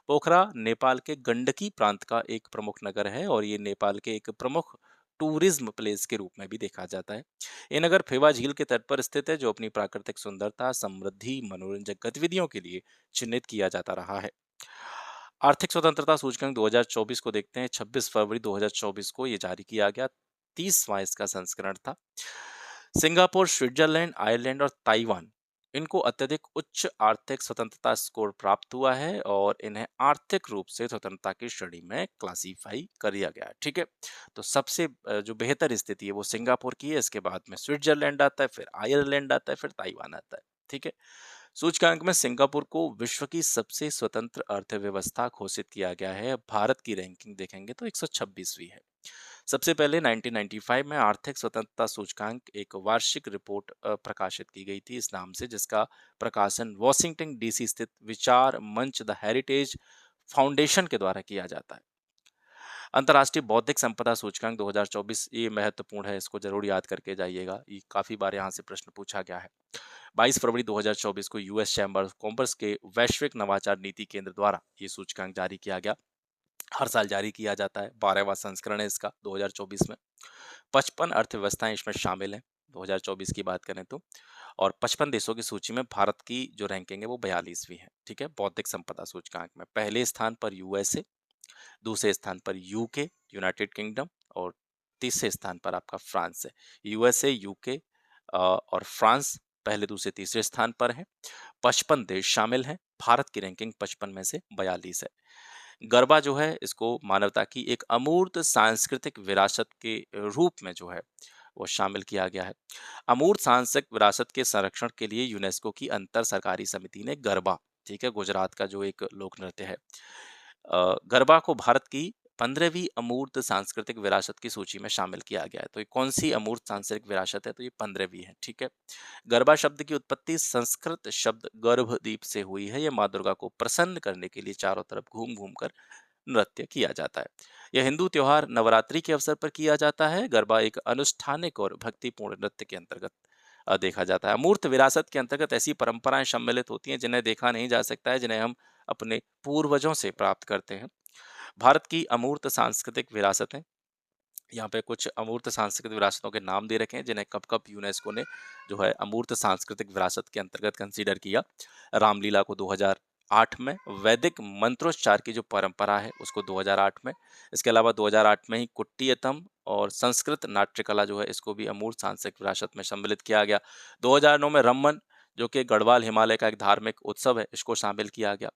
पोखरा नेपाल के गंडकी प्रांत का एक प्रमुख नगर है, और ये नेपाल के एक प्रमुख टूरिज्म प्लेस के रूप में भी देखा जाता है। ये नगर फेवा झील के तट पर स्थित है, जो अपनी प्राकृतिक सुंदरता, समृद्धि, मनोरंजक गतिविधियों के लिए चिन्हित किया जाता रहा है। आर्थिक स्वतंत्रता सूचकांक 2024 को देखते हैं। 26 फरवरी 2024 को ये जारी किया गया। 30वां इसका संस्करण था। सिंगापुर, स्विट्जरलैंड, आयरलैंड और ताइवान, इनको अत्यधिक उच्च आर्थिक स्वतंत्रता स्कोर प्राप्त हुआ है और इन्हें आर्थिक रूप से स्वतंत्रता की श्रेणी में क्लासिफाई कर दिया गया है। ठीक है, तो सबसे जो बेहतर स्थिति है वो सिंगापुर की है, इसके बाद में स्विट्जरलैंड आता है, फिर आयरलैंड आता है, फिर ताइवान आता है। ठीक है, सूचकांक में सिंगापुर को विश्व की सबसे स्वतंत्र अर्थव्यवस्था घोषित किया गया है। भारत की रैंकिंग देखेंगे तो 126वीं है। सबसे पहले 1995 में आर्थिक स्वतंत्रता सूचकांक एक वार्षिक रिपोर्ट प्रकाशित की गई थी इस नाम से, जिसका प्रकाशन वॉशिंगटन डीसी स्थित विचार मंच द हेरिटेज फाउंडेशन के द्वारा किया जाता है। अंतर्राष्ट्रीय बौद्धिक संपदा सूचकांक 2024, ये महत्वपूर्ण है, इसको जरूर याद करके जाइएगा, ये काफी बार यहाँ से प्रश्न पूछा गया है। 22 फरवरी 2024 को यूएस चैम्बर ऑफ कॉमर्स के वैश्विक नवाचार नीति केंद्र द्वारा ये सूचकांक जारी किया गया। हर साल जारी किया जाता है। 12वां संस्करण है इसका 2024 में। 55 अर्थव्यवस्थाएं इसमें शामिल हैं 2024 की बात करें तो, और 55 देशों की सूची में भारत की जो रैंकिंग है वो 42वीं है। ठीक है, बौद्धिक संपदा सूचकांक में पहले स्थान पर यूएसए, दूसरे स्थान पर यूके यूनाइटेड किंगडम, और तीसरे स्थान पर आपका फ्रांस है। यूएसए, यूके और फ्रांस पहले, दूसरे, तीसरे स्थान पर है। 55 देश शामिल हैं। भारत की रैंकिंग 55 में से 42 है। गरबा जो है इसको मानवता की एक अमूर्त सांस्कृतिक विरासत के रूप में जो है वो शामिल किया गया है। अमूर्त सांस्कृतिक विरासत के संरक्षण के लिए यूनेस्को की अंतर सरकारी समिति ने गरबा, ठीक है, गुजरात का जो एक लोक नृत्य है, गरबा को भारत की 15वीं अमूर्त सांस्कृतिक विरासत की सूची में शामिल किया गया है। तो ये कौन सी अमूर्त सांस्कृतिक विरासत है? तो ये 15वीं है। ठीक है, गरबा शब्द की उत्पत्ति संस्कृत शब्द गर्भदीप से हुई है। यह माँ दुर्गा को प्रसन्न करने के लिए चारों तरफ घूम घूम कर नृत्य किया जाता है। यह हिंदू त्योहार नवरात्रि के अवसर पर किया जाता है। गरबा एक अनुष्ठानिक और भक्तिपूर्ण नृत्य के अंतर्गत देखा जाता है। अमूर्त विरासत के अंतर्गत ऐसी परंपराएं सम्मिलित होती हैं जिन्हें देखा नहीं जा सकता है, जिन्हें हम अपने पूर्वजों से प्राप्त करते हैं। भारत की अमूर्त सांस्कृतिक विरासतें, यहाँ पे कुछ अमूर्त सांस्कृतिक विरासतों के नाम दे रखे हैं जिन्हें कब कब यूनेस्को ने जो है अमूर्त सांस्कृतिक विरासत के अंतर्गत कंसीडर किया। रामलीला को 2008 में, वैदिक मंत्रोच्चार की जो परंपरा है उसको 2008 में, इसके अलावा 2008 में ही कुट्टियतम और संस्कृत नाट्य कला जो है इसको भी अमूर्त सांस्कृतिक विरासत में सम्मिलित किया गया। 2009 में रम्मन, जो कि गढ़वाल हिमालय का एक धार्मिक उत्सव है, इसको शामिल किया गया।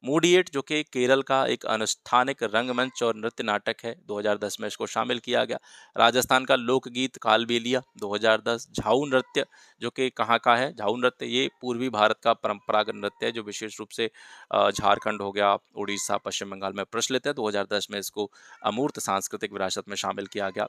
मूडिएट, जो कि केरल का एक अनुष्ठानिक रंगमंच और नृत्य नाटक है, 2010 में इसको शामिल किया गया। राजस्थान का लोकगीत कालबेलिया 2010। झाऊ नृत्य, जो कि कहाँ का है? झाऊ नृत्य ये पूर्वी भारत का परंपरागत नृत्य है जो विशेष रूप से झारखंड हो गया, उड़ीसा, पश्चिम बंगाल में प्रचलित है। 2010 में इसको अमूर्त सांस्कृतिक विरासत में शामिल किया गया।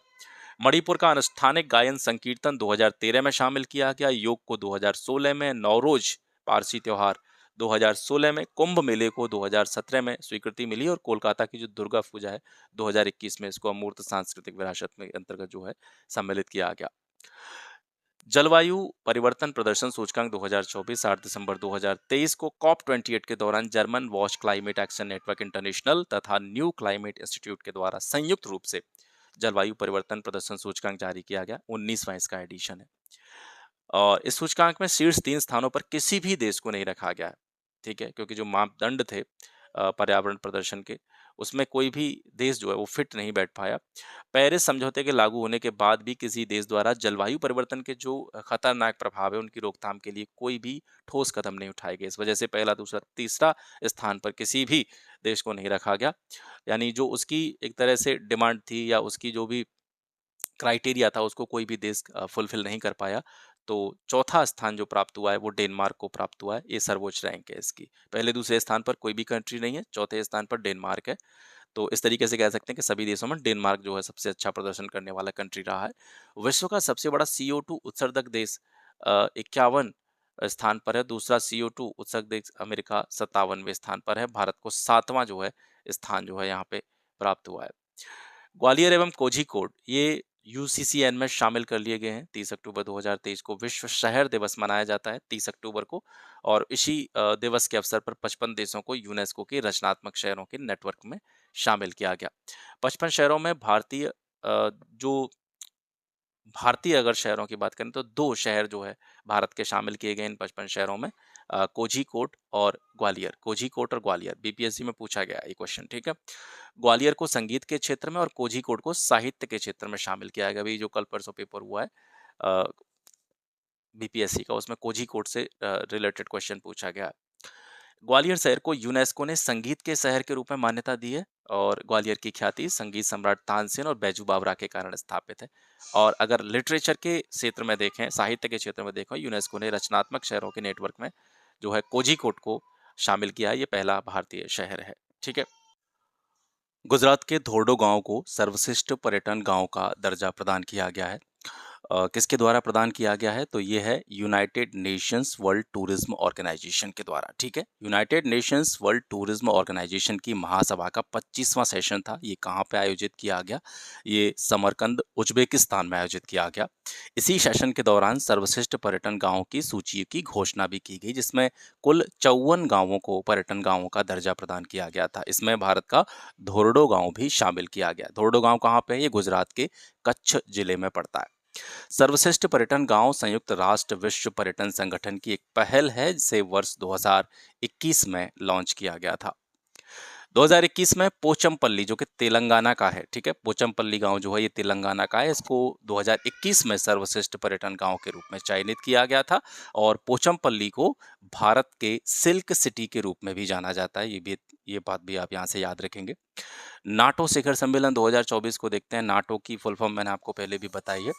मणिपुर का अनुष्ठानिक गायन संकीर्तन 2013 में शामिल किया गया। योग को 2016 में, नौरोज पारसी त्योहार 2016 में, कुंभ मेले को 2017 में स्वीकृति मिली, और कोलकाता की जो दुर्गा पूजा है 2021 में इसको अमूर्त सांस्कृतिक विरासत में अंतर्गत जो है सम्मिलित किया गया। जलवायु परिवर्तन प्रदर्शन सूचकांक 2024, 8 दिसंबर 2023 को कॉप 28 के दौरान German watch climate action network international तथा न्यू क्लाइमेट इंस्टीट्यूट के द्वारा संयुक्त रूप से जलवायु परिवर्तन प्रदर्शन सूचकांक जारी किया गया। 19वां इसका एडिशन है, और इस सूचकांक में शीर्ष 3 स्थानों पर किसी भी देश को नहीं रखा गया है। ठीक है, क्योंकि जो मापदंड थे पर्यावरण प्रदर्शन के, उसमें कोई भी देश जो है वो फिट नहीं बैठ पाया। पेरिस समझौते के लागू होने के बाद भी किसी देश द्वारा जलवायु परिवर्तन के जो खतरनाक प्रभाव है उनकी रोकथाम के लिए कोई भी ठोस कदम नहीं उठाए गए। इस वजह से पहला, दूसरा, तीसरा स्थान पर किसी भी देश को नहीं रखा गया। यानी जो उसकी एक तरह से डिमांड थी या उसकी जो भी क्राइटेरिया था उसको कोई भी देश फुलफिल नहीं कर पाया। तो चौथा स्थान जो प्राप्त हुआ है वो डेनमार्क को प्राप्त हुआ है। ये सर्वोच्च रैंक है इसकी। पहले दूसरे स्थान पर कोई भी कंट्री नहीं है, चौथे स्थान पर डेनमार्क है। तो इस तरीके से कह सकते हैं कि सभी देशों में डेनमार्क जो है सबसे अच्छा प्रदर्शन करने वाला कंट्री रहा है। विश्व का सबसे बड़ा CO2 उत्सर्जक देश 51 स्थान पर है। दूसरा CO2 उत्सर्जक देश अमेरिका 57वें स्थान पर है। भारत को 7वां जो है स्थान जो है यहाँ पे प्राप्त हुआ है। ग्वालियर एवं कोझिकोड ये यूसीसीएन में शामिल कर लिए गए हैं। 30 अक्टूबर 2023 को विश्व शहर दिवस मनाया जाता है, 30 अक्टूबर को, और इसी दिवस के अवसर पर 55 देशों को यूनेस्को के रचनात्मक शहरों के नेटवर्क में शामिल किया गया। 55 शहरों में भारतीय जो भारतीय अगर शहरों की बात करें तो 2 शहर जो है भारत के शामिल किए गए इन 55 शहरों में, कोझीकोड और ग्वालियर। कोझीकोड और ग्वालियर बीपीएससी में पूछा गया है ये क्वेश्चन, ठीक है? ग्वालियर को संगीत के क्षेत्र में और कोझीकोड को साहित्य के क्षेत्र में शामिल किया गया। अभी जो कल परसों पेपर हुआ है अ, बीपीएससी का, उसमें कोझीकोड से रिलेटेड क्वेश्चन पूछा गया है। ग्वालियर शहर को यूनेस्को ने संगीत के शहर के रूप में मान्यता दी है और ग्वालियर की ख्याति संगीत सम्राट तानसेन और बैजू बावरा के कारण स्थापित है। और अगर लिटरेचर के क्षेत्र में देखें, साहित्य के क्षेत्र में देखें, यूनेस्को ने रचनात्मक शहरों के नेटवर्क में जो है कोझीकोड को शामिल किया है। ये पहला भारतीय शहर है, ठीक है? गुजरात के धोर्डो गांव को सर्वश्रेष्ठ पर्यटन गांव का दर्जा प्रदान किया गया है। किसके द्वारा प्रदान किया गया है? तो ये है United Nations World Tourism Organization के द्वारा, ठीक है? United Nations World Tourism Organization की महासभा का 25वां सेशन था। ये कहाँ पे आयोजित किया गया? ये समरकंद, उज्बेकिस्तान में आयोजित किया गया। इसी सेशन के दौरान सर्वश्रेष्ठ पर्यटन गांवों की सूची की घोषणा भी की गई, जिसमें कुल 54 गांवों को पर्यटन गांवों का दर्जा प्रदान किया गया था। इसमें भारत का धोर्डो गांव भी शामिल किया गया। धोर्डो गांव कहाँ पे है? ये गुजरात के कच्छ जिले में पड़ता है। सर्वश्रेष्ठ पर्यटन गांव संयुक्त राष्ट्र विश्व पर्यटन संगठन की एक पहल है, जिसे वर्ष 2021 में लॉन्च किया गया था। 2021 में पोचमपल्ली, जो कि तेलंगाना का है, ठीक है? पोचमपल्ली गांव जो है ये तेलंगाना का है। इसको 2021 में सर्वश्रेष्ठ पर्यटन गांव के रूप में चयनित किया गया था और पोचमपल्ली को भारत के सिल्क सिटी के रूप में भी जाना जाता है। ये बात भी आप यहाँ से याद रखेंगे। नाटो शिखर सम्मेलन 2024 को देखते हैं। नाटो की फुल फॉर्म मैंने आपको पहले भी बताई है,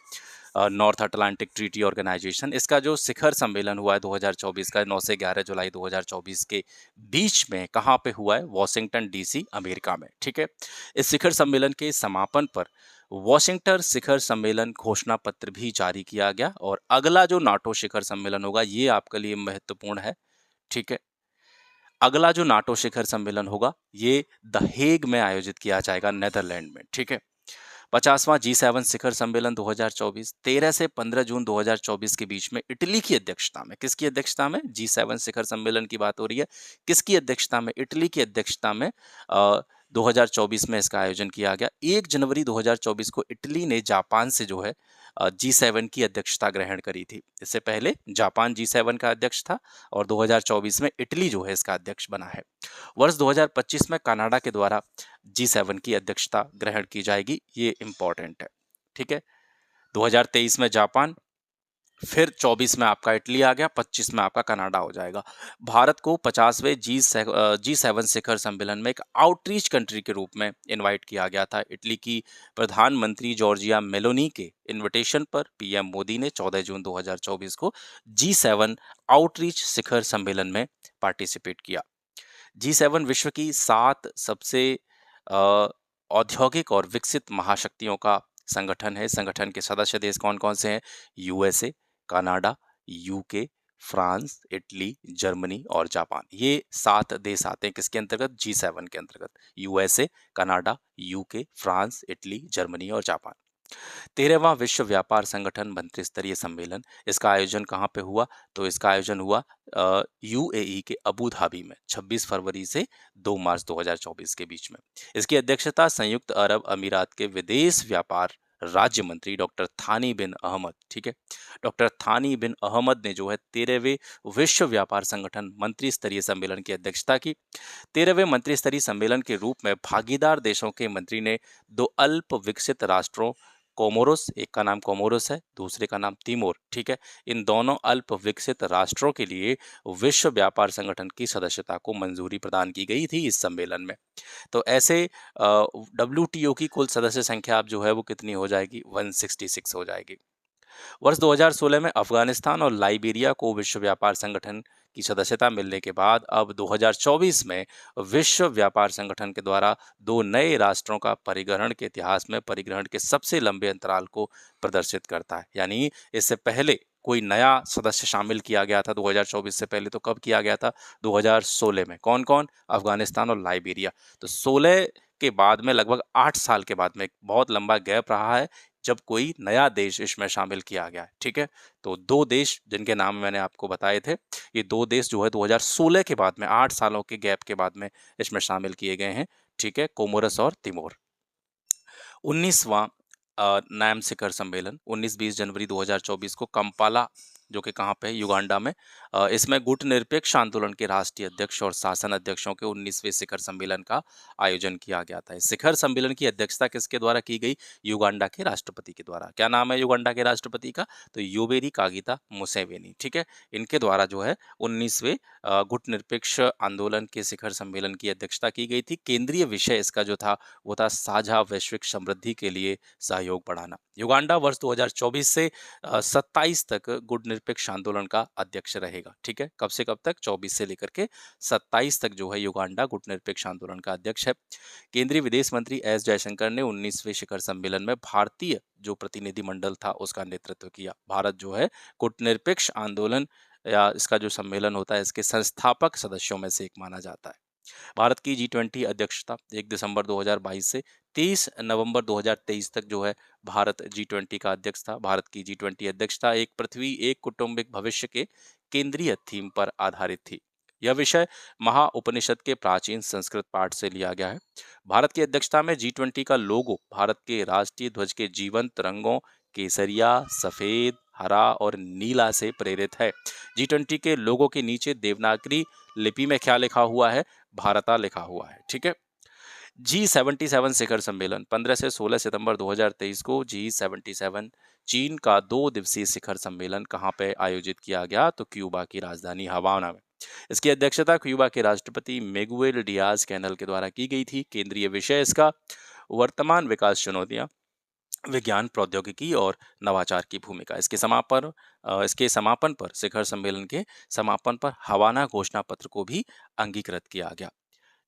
नॉर्थ अटलांटिक ट्रीटी ऑर्गेनाइजेशन। इसका जो शिखर सम्मेलन हुआ है 2024 का, 9 से 11 जुलाई 2024 के बीच में कहाँ पे हुआ है? वॉशिंगटन डीसी, अमेरिका में, ठीक है? इस शिखर सम्मेलन के समापन पर वॉशिंगटन शिखर सम्मेलन घोषणा पत्र भी जारी किया गया और अगला जो नाटो शिखर सम्मेलन होगा ये आपके लिए महत्वपूर्ण है, ठीक है? अगला जो नाटो शिखर सम्मेलन होगा ये द हेग में आयोजित किया जाएगा, नेदरलैंड में, ठीक है? 50वां G7 शिखर सम्मेलन 2024 13 से 15 जून 2024 के बीच में इटली की अध्यक्षता में, किसकी अध्यक्षता में? G7 शिखर सम्मेलन की बात हो रही है। किसकी अध्यक्षता में? इटली की अध्यक्षता में 2024 में इसका आयोजन किया गया। 1 जनवरी 2024 को इटली ने जापान से जो है G7 की अध्यक्षता ग्रहण करी थी। इससे पहले जापान G7 का अध्यक्ष था और 2024 में इटली जो है इसका अध्यक्ष बना है। वर्ष 2025 में कनाडा के द्वारा G7 की अध्यक्षता ग्रहण की जाएगी। ये इंपॉर्टेंट है, ठीक है? 2023 में जापान, फिर 24 में आपका इटली आ गया, 25 में आपका कनाडा हो जाएगा। भारत को 50वें G7 शिखर सम्मेलन में एक आउटरीच कंट्री के रूप में इनवाइट किया गया था। इटली की प्रधानमंत्री जॉर्जिया मेलोनी के इनविटेशन पर पीएम मोदी ने 14 जून 2024 को G7 आउटरीच शिखर सम्मेलन में पार्टिसिपेट किया। G7 विश्व की 7 सबसे औद्योगिक और विकसित महाशक्तियों का संगठन है। संगठन के सदस्य देश कौन-कौन से हैं? USA, Canada, UK, France, Italy, Germany और जापान। ये 7 देश आते हैं किसके अंतर्गत? G7 के अंतर्गत। USA, Canada, UK, France, Italy, Germany और जापान। 13वां विश्व व्यापार संगठन मंत्री स्तरीय सम्मेलन, इसका आयोजन कहाँ पे हुआ? तो इसका आयोजन हुआ यूएई के अबू धाबी में 26 फरवरी से 2 मार्च 2024 के बीच में। इसकी अध्यक्षता संयुक्त अरब अमीरात के विदेश व्यापार राज्य मंत्री डॉक्टर थानी बिन अहमद, ठीक है? डॉक्टर थानी बिन अहमद ने जो है 13वें विश्व व्यापार संगठन मंत्री स्तरीय सम्मेलन की अध्यक्षता की। 13वें मंत्री स्तरीय सम्मेलन के रूप में भागीदार देशों के मंत्री ने 2 अल्प विकसित राष्ट्रों कोमोरोस, एक का नाम कोमोरोस है, दूसरे का नाम तिमोर, ठीक है? इन दोनों अल्प विकसित राष्ट्रों के लिए विश्व व्यापार संगठन की सदस्यता को मंजूरी प्रदान की गई थी इस सम्मेलन में। तो ऐसे डब्ल्यूटीओ की कुल सदस्य संख्या अब जो है वो कितनी हो जाएगी? 166 हो जाएगी। वर्ष 2016 में अफगानिस्तान और लाइबेरिया को विश्व व्यापार संगठन की सदस्यता मिलने के बाद अब 2024 में विश्व व्यापार संगठन के द्वारा 2 नए राष्ट्रों का परिग्रहण के इतिहास में परिग्रहण के सबसे लंबे अंतराल को प्रदर्शित करता है। यानी इससे पहले कोई नया सदस्य शामिल किया गया था 2024 से पहले, तो कब किया गया था? 2016 में। कौन-कौन? अफगानिस्तान और लाइबेरिया। तो 16 के बाद में लगभग 8 साल के बाद में एक बहुत लंबा गैप रहा है जब कोई नया देश इसमें शामिल किया गया है, ठीक है? तो 2 देश जिनके नाम मैंने आपको बताए थे, ये 2 देश जो है 2016 के बाद में 8 सालों के गैप के बाद में इसमें शामिल किए गए हैं, ठीक है? कोमोरस और तिमोर। 19वां नाम शिखर सम्मेलन 19-20 जनवरी 2024 को कंपाला, जो कि कहाँ पे है, युगांडा में। इसमें गुटनिरपेक्ष आंदोलन के राष्ट्रीय अध्यक्ष और शासन अध्यक्षों के 19वें शिखर सम्मेलन का आयोजन किया गया था। इस शिखर सम्मेलन की अध्यक्षता किसके द्वारा की गई? युगांडा के राष्ट्रपति के द्वारा। क्या नाम है युगांडा के राष्ट्रपति का? तो योवेरी कागिता मुसेवेनी, ठीक है। इनके द्वारा जो है 19वें गुटनिरपेक्ष आंदोलन के शिखर सम्मेलन की अध्यक्षता की गई थी। केंद्रीय विषय इसका जो था वो था साझा वैश्विक समृद्धि के लिए सहयोग बढ़ाना। युगांडा वर्ष 2024 से 27 तक गुटनिरपेक्ष आंदोलन का अध्यक्ष रहेगा, ठीक है। कब से कब तक? 24 से लेकर के 27 तक जो है युगांडा गुटनिरपेक्ष आंदोलन का अध्यक्ष है। केंद्रीय विदेश मंत्री एस जयशंकर ने 19वें शिखर सम्मेलन में भारतीय जो प्रतिनिधिमंडल था उसका नेतृत्व किया। भारत जो है गुटनिरपेक्ष आंदोलन या इसका जो सम्मेलन होता है इसके संस्थापक सदस्यों में से एक माना जाता है। भारत की G20 अध्यक्षता 1 दिसंबर 2022 से 30 नवंबर 2023 तक जो है भारत G20 का अध्यक्ष था। भारत की G20 अध्यक्षता एक पृथ्वी एक कुटुंबिक भविष्य के केंद्रीय थीम पर आधारित थी। यह विषय महाउपनिषद के प्राचीन संस्कृत पाठ से लिया गया है। भारत की अध्यक्षता में G20 का लोगो भारत के राष्ट्रीय ध्वज के जीवंत रंगों केसरिया, सफेद, हरा और नीला से प्रेरित है। G20 के लोगों के नीचे देवनागरी लिपि में क्या लिखा हुआ है? भारता लिखा हुआ है, ठीक है। G77 शिखर सम्मेलन 15 से 16 सितंबर 2023 को G77 चीन का 2 दिवसीय शिखर सम्मेलन कहाँ पे आयोजित किया गया? तो क्यूबा की राजधानी हवाना में। इसकी अध्यक्षता क्यूबा के राष्ट्रपति मिगुएल डियाज कैनल के द्वारा की गई थी। केंद्रीय विषय इसका वर्तमान विकास चुनौतियां, विज्ञान प्रौद्योगिकी और नवाचार की भूमिका। इसके समापन पर शिखर सम्मेलन के समापन पर हवाना घोषणा पत्र को भी अंगीकृत किया गया।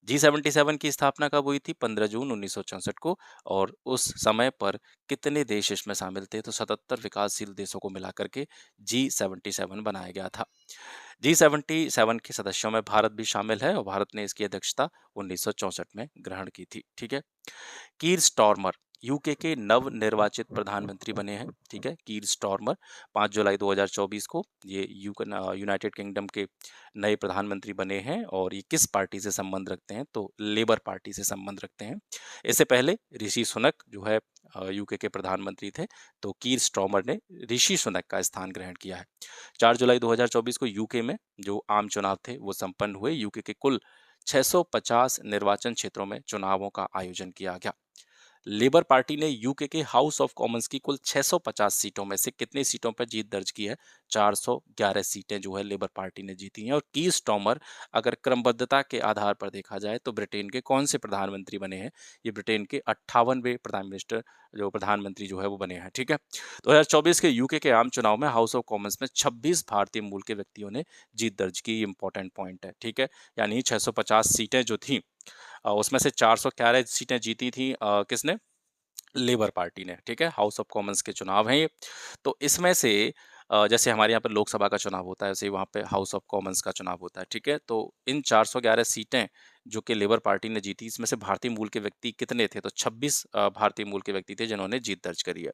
G77 की स्थापना कब हुई थी? 15 जून 1964 को। और उस समय पर कितने देश इसमें शामिल थे? तो 77 विकासशील देशों को मिलाकर के G77 बनाया गया था। G77 के सदस्यों में भारत भी शामिल है और भारत ने इसकी अध्यक्षता 1964 में ग्रहण की थी, ठीक है। कीर स्टारमर यूके के नव निर्वाचित प्रधानमंत्री बने हैं, ठीक है। कीर स्टारमर 5 जुलाई 2024 को ये यूनाइटेड किंगडम के नए प्रधानमंत्री बने हैं और ये किस पार्टी से संबंध रखते हैं? तो लेबर पार्टी से संबंध रखते हैं। इससे पहले ऋषि सुनक जो है यूके के प्रधानमंत्री थे, तो कीर स्टारमर ने ऋषि सुनक का स्थान ग्रहण किया है। 4 जुलाई 2024 को यूके में जो आम चुनाव थे वो संपन्न हुए। यूके के कुल 650 निर्वाचन क्षेत्रों में चुनावों का आयोजन किया गया। लेबर पार्टी ने यूके के हाउस ऑफ कॉमन्स की कुल 650 सीटों में से कितनी सीटों पर जीत दर्ज की है? 411 सीटें जो है लेबर पार्टी ने जीती हैं। और कीर स्टारमर अगर क्रमबद्धता के आधार पर देखा जाए तो ब्रिटेन के कौन से प्रधानमंत्री बने हैं? ये ब्रिटेन के 58वें प्रधानमंत्री जो है वो बने हैं, ठीक है। 2024 के यूके के आम चुनाव में हाउस ऑफ कॉमन्स में 26 भारतीय मूल के व्यक्तियों ने जीत दर्ज की। इंपॉर्टेंट पॉइंट है, ठीक है। यानी 650 सीटें जो थी उसमें से 411 सीटें जीती थी किसने? लेबर पार्टी ने, ठीक है। हाउस ऑफ कॉमन्स के चुनाव हैं ये। तो इसमें से जैसे हमारे यहाँ पर लोकसभा का चुनाव होता है वैसे ही वहाँ पे हाउस ऑफ कॉमन्स का चुनाव होता है, ठीक है। तो इन 411 सीटें जो कि लेबर पार्टी ने जीती, इसमें से भारतीय मूल के व्यक्ति कितने थे? तो 26 भारतीय मूल के व्यक्ति थे जिन्होंने जीत दर्ज करी है।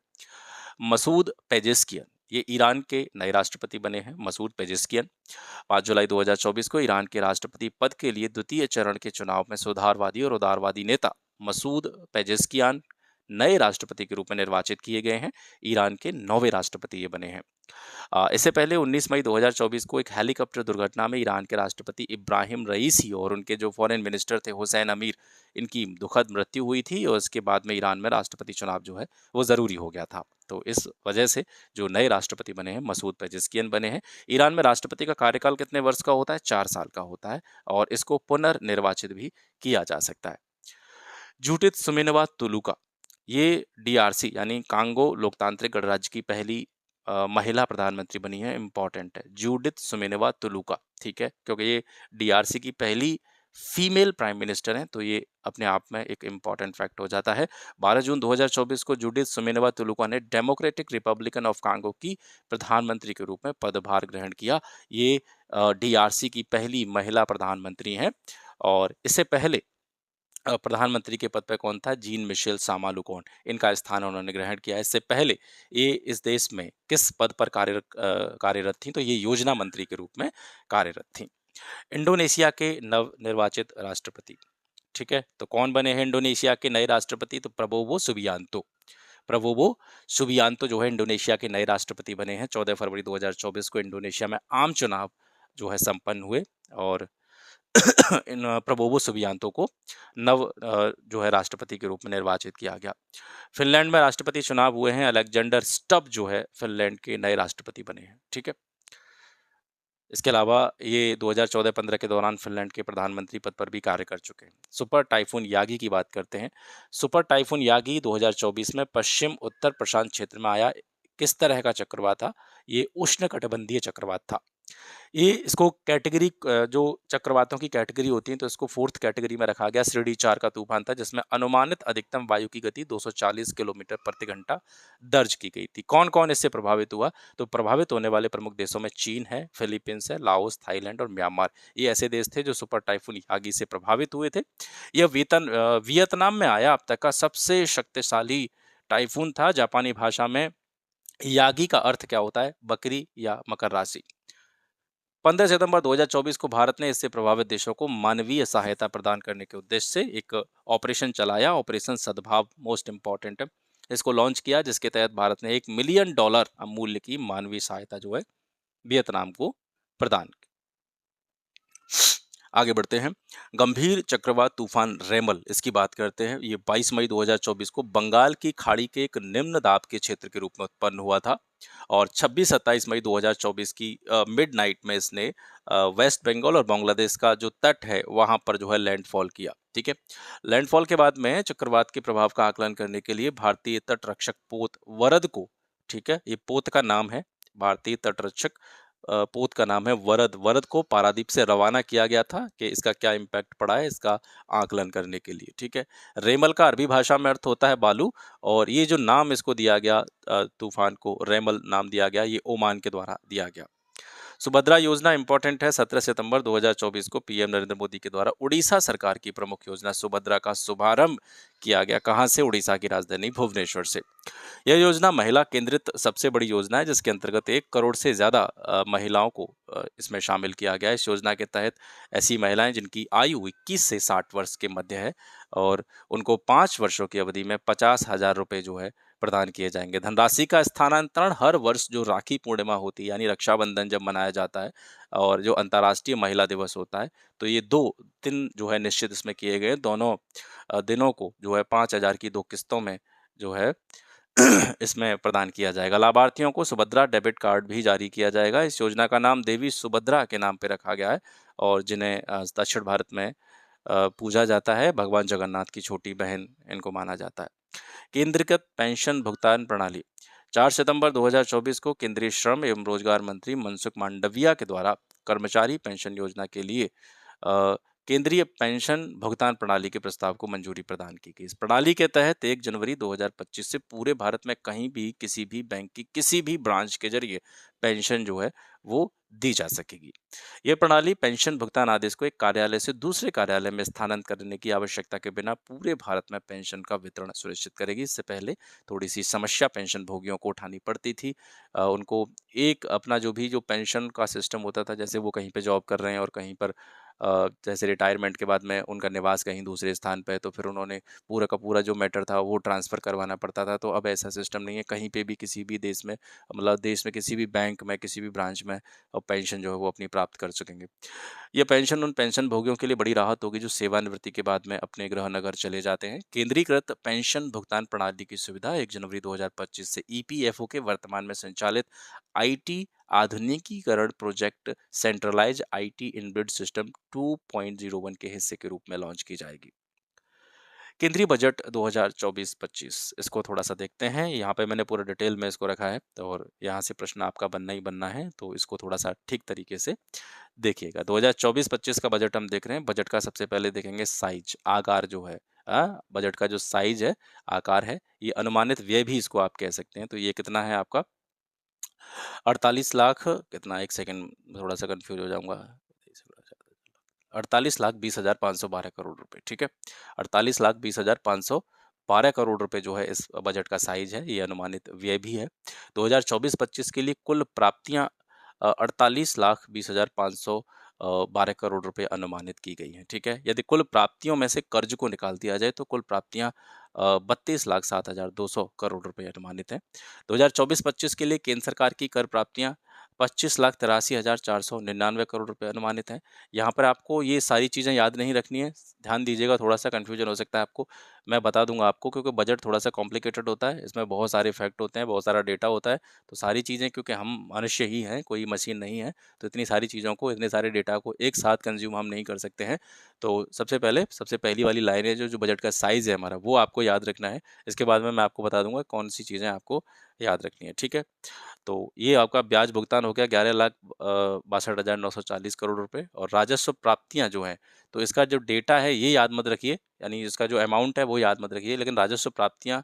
मसूद पेजेस्कियन ये ईरान के नए राष्ट्रपति बने हैं। मसूद पेजेस्कियन 5 जुलाई 2024 को ईरान के राष्ट्रपति पद के लिए द्वितीय चरण के चुनाव में सुधारवादी और उदारवादी नेता मसूद पेजेस्कियान नए राष्ट्रपति के रूप में निर्वाचित किए गए हैं। ईरान के 9वें राष्ट्रपति ये बने हैं। इससे पहले 19 मई 2024 को एक हेलीकॉप्टर दुर्घटना में ईरान के राष्ट्रपति इब्राहिम रईसी और उनके जो फॉरेन मिनिस्टर थे हुसैन अमीर, इनकी दुखद मृत्यु हुई थी और इसके बाद में ईरान में राष्ट्रपति चुनाव जो है वो ज़रूरी हो गया था। तो इस वजह से जो नए राष्ट्रपति बने हैं मसूद पेजेस्कियन बने हैं। ईरान में राष्ट्रपति का कार्यकाल कितने वर्ष का होता है? 4 साल का होता है और इसको पुनर्निर्वाचित भी किया जा सकता है। जूडिथ सुमिनवा तुलुका ये डीआरसी यानी कांगो लोकतांत्रिक गणराज्य की पहली महिला प्रधानमंत्री बनी है। इंपॉर्टेंट है जूडिथ सुमिनवा तुलुका, ठीक है, क्योंकि ये डीआरसी की पहली फीमेल प्राइम मिनिस्टर हैं, तो ये अपने आप में एक इम्पॉर्टेंट फैक्ट हो जाता है। 12 जून 2024 को जूडिथ सुमिनवा तुलुका ने डेमोक्रेटिक रिपब्लिकन ऑफ कांगो की प्रधानमंत्री के रूप में पदभार ग्रहण किया। ये डीआरसी की पहली महिला प्रधानमंत्री हैं और इससे पहले प्रधानमंत्री के पद पे कौन था? जीन मिशेल सामालुकोन, इनका स्थान उन्होंने ग्रहण किया है। इससे पहले ये इस देश में किस पद पर कार्यरत थी? तो ये योजना मंत्री के रूप में कार्यरत थी। इंडोनेशिया के नव निर्वाचित राष्ट्रपति, ठीक है, तो कौन बने हैं इंडोनेशिया के नए राष्ट्रपति? तो प्रबोवो सुबियांतो। प्रबोवो सुबियांतो जो है इंडोनेशिया के नए राष्ट्रपति बने हैं। 14 फरवरी 2024 को इंडोनेशिया में आम चुनाव जो है संपन्न हुए और इन प्रबोवो सुबियांतो को जो है राष्ट्रपति के रूप में निर्वाचित किया गया। फिनलैंड में राष्ट्रपति चुनाव हुए हैं। अलेक्जेंडर स्टब जो है फिनलैंड के नए राष्ट्रपति बने हैं। ठीक है। इसके अलावा ये 2014-15 के दौरान फिनलैंड के प्रधानमंत्री पद पर भी कार्य कर चुके हैं। सुपर टाइफून यागी की बात करते हैं। सुपर टाइफून यागी 2024 में पश्चिम उत्तर प्रशांत क्षेत्र में आया। किस तरह का चक्रवात था? ये उष्णकटिबंधीय चक्रवात था। ये इसको कैटेगरी जो चक्रवातों की कैटेगरी होती है तो इसको 4th कैटेगरी में रखा गया। श्रेणी 4 का तूफान था जिसमें अनुमानित अधिकतम वायु की गति 240 किलोमीटर प्रति घंटा दर्ज की गई थी। कौन-कौन इससे प्रभावित हुआ? तो प्रभावित होने वाले प्रमुख देशों में चीन है, फिलीपींस है, लाओस, थाईलैंड और म्यांमार। ये ऐसे देश थे जो सुपर टाइफून यागी से प्रभावित हुए थे। यह वियतनाम में आया अब तक का सबसे शक्तिशाली टाइफून था। जापानी भाषा में यागी का अर्थ क्या होता है? बकरी या मकर राशि। 15 सितंबर 2024 को भारत ने इससे प्रभावित देशों को मानवीय सहायता प्रदान करने के उद्देश्य से एक ऑपरेशन चलाया। ऑपरेशन सद्भाव मोस्ट इम्पॉर्टेंट है। इसको लॉन्च किया जिसके तहत भारत ने $1 मिलियन मूल्य की मानवीय सहायता जो है वियतनाम को प्रदान की। आगे बढ़ते हैं। गंभीर चक्रवात तूफान रेमल इसकी बात करते हैं। ये 22 मई 2024 को बंगाल की खाड़ी के एक निम्न दाब के क्षेत्र के रूप में उत्पन्न हुआ था और 26-27 मई 2024 की मिडनाइट में इसने वेस्ट बंगाल और बांग्लादेश का जो तट है वहां पर जो है लैंडफॉल किया। ठीक है। लैंडफॉल के बाद में चक्रवात के प्रभाव का आकलन करने के लिए भारतीय तट रक्षक पोत वरद को, ठीक है, ये पोत का नाम है, भारतीय तट रक्षक पोत का नाम है वरद। वरद को पारादीप से रवाना किया गया था कि इसका क्या इम्पैक्ट पड़ा है इसका आकलन करने के लिए। ठीक है। रेमल का अरबी भाषा में अर्थ होता है बालू और ये जो नाम इसको दिया गया तूफान को रेमल नाम दिया गया, ये ओमान के द्वारा दिया गया। सुभद्रा योजना इंपॉर्टेंट है। 17 सितंबर 2024 को पीएम नरेंद्र मोदी के द्वारा उड़ीसा सरकार की प्रमुख योजना सुभद्रा का शुभारंभ किया गया। कहां से? उड़ीसा की राजधानी भुवनेश्वर से। यह योजना महिला केंद्रित सबसे बड़ी योजना है जिसके अंतर्गत 1 करोड़ से ज्यादा महिलाओं को इसमें शामिल किया गया है। इस योजना के तहत ऐसी महिलाएं जिनकी आयु 21 से 60 वर्ष के मध्य है और उनको 5 वर्षों की अवधि में 50,000 रुपए जो है प्रदान किए जाएंगे। धनराशि का स्थानांतरण हर वर्ष जो राखी पूर्णिमा होती है यानी रक्षाबंधन जब मनाया जाता है और जो अंतर्राष्ट्रीय महिला दिवस होता है तो ये 2 दिन जो है निश्चित इसमें किए गए। दोनों दिनों को जो है 5,000 की 2 किस्तों में जो है इसमें प्रदान किया जाएगा। लाभार्थियों को सुभद्रा डेबिट कार्ड भी जारी किया जाएगा। इस योजना का नाम देवी सुभद्रा के नाम पे रखा गया है और जिन्हें दक्षिण भारत में पूजा जाता है। भगवान जगन्नाथ की छोटी बहन इनको माना जाता है। केंद्रीकृत पेंशन भुगतान प्रणाली 4 सितंबर 2024 को केंद्रीय श्रम एवं रोजगार मंत्री मनसुख मांडविया के द्वारा कर्मचारी पेंशन योजना के लिए केंद्रीय पेंशन भुगतान प्रणाली के प्रस्ताव को मंजूरी प्रदान की गई। इस प्रणाली के तहत 1 जनवरी 2025 से पूरे भारत में कहीं भी किसी भी बैंक की किसी भी ब्रांच के जरिए पेंशन जो है वो दी जा सकेगी। यह प्रणाली पेंशन भुगतान आदेश को एक कार्यालय से दूसरे कार्यालय में स्थानांतरित करने की आवश्यकता के बिना पूरे भारत में पेंशन का वितरण सुनिश्चित करेगी। इससे पहले थोड़ी सी समस्या पेंशन भोगियों को उठानी पड़ती थी। उनको एक अपना जो भी जो पेंशन का सिस्टम होता था, जैसे वो कहीं पे जॉब कर रहे हैं और कहीं पर जैसे रिटायरमेंट के बाद में उनका निवास कहीं दूसरे स्थान पे है तो फिर उन्होंने पूरा का पूरा जो मैटर था वो ट्रांसफ़र करवाना पड़ता था। तो अब ऐसा सिस्टम नहीं है। कहीं पे भी किसी भी देश में मतलब देश में किसी भी बैंक में किसी भी ब्रांच में पेंशन जो है वो अपनी प्राप्त कर सकेंगे। ये पेंशन उन पेंशन भोगियों के लिए बड़ी राहत होगी जो सेवानिवृत्ति के बाद में अपने गृह नगर चले जाते हैं। केंद्रीकृत पेंशन भुगतान प्रणाली की सुविधा 1 जनवरी 2025 से ईपीएफओ के वर्तमान में संचालित आईटी आधुनिकीकरण project centralise IT inbuilt system 2.01 के हिस्से के रूप में लॉन्च की जाएगी। केंद्रीय बजट 2024-25 इसको थोड़ा सा देखते हैं। यहाँ पे मैंने पूरा डिटेल में इसको रखा है और यहाँ से प्रश्न आपका बनना ही बनना है, तो इसको थोड़ा सा ठीक तरीके से देखिएगा। 2024-25 का बजट हम देख रहे हैं। बजट का सबसे पहले देखेंगे साइज, आकार जो है बजट का जो साइज है, आकार है, ये अनुमानित व्यय भी इसको आप कह सकते हैं। तो ये कितना है आपका 48 लाख कितना, एक सेकंड थोड़ा सा कंफ्यूज हो जाऊंगा, 48,20,512 करोड़ रुपए। ठीक है, 48,20,512 करोड़ रुपए जो है इस बजट का साइज है। ये अनुमानित व्यय भी है। 2024-25 के लिए कुल प्राप्तियां 48,20,512 करोड़ रुपए अनुमानित की गई हैं। ठीक है, यदि कुल प्राप्तियों में से कर्ज को निकाल दिया जाए तो कुल प्राप्तियां 32,07,200 करोड़ रुपए अनुमानित है। 2024-25 के लिए केंद्र सरकार की कर प्राप्तियाँ 25,83,499 करोड़ रुपए अनुमानित हैं। यहाँ पर आपको ये सारी चीज़ें याद नहीं रखनी है, ध्यान दीजिएगा, थोड़ा-सा कन्फ्यूजन हो सकता है आपको। मैं बता दूँगा आपको, क्योंकि बजट थोड़ा-सा कॉम्प्लिकेटेड होता है, इसमें बहुत सारे फैक्ट होते हैं, बहुत सारा डेटा होता है, तो सारी चीज़ें, क्योंकि हम मनुष्य ही हैं, कोई मशीन नहीं है, तो इतनी सारी चीज़ों को, इतने सारे डेटा को एक साथ कंज़्यूम हम नहीं कर सकते हैं। तो सबसे पहली वाली लाइन है, जो बजट का साइज़ है हमारा, वो आपको याद रखना है। इसके बाद में मैं आपको बता दूँगा कौन-सी चीज़ें आपको याद रखनी है, ठीक है? तो ये आपका ब्याज भुगतान हो गया 11,62,940 करोड़ रुपए, और राजस्व प्राप्तियाँ जो हैं, तो इसका जो डेटा है ये याद मत रखिए, यानी इसका जो अमाउंट है वो याद मत रखिए, लेकिन राजस्व प्राप्तियाँ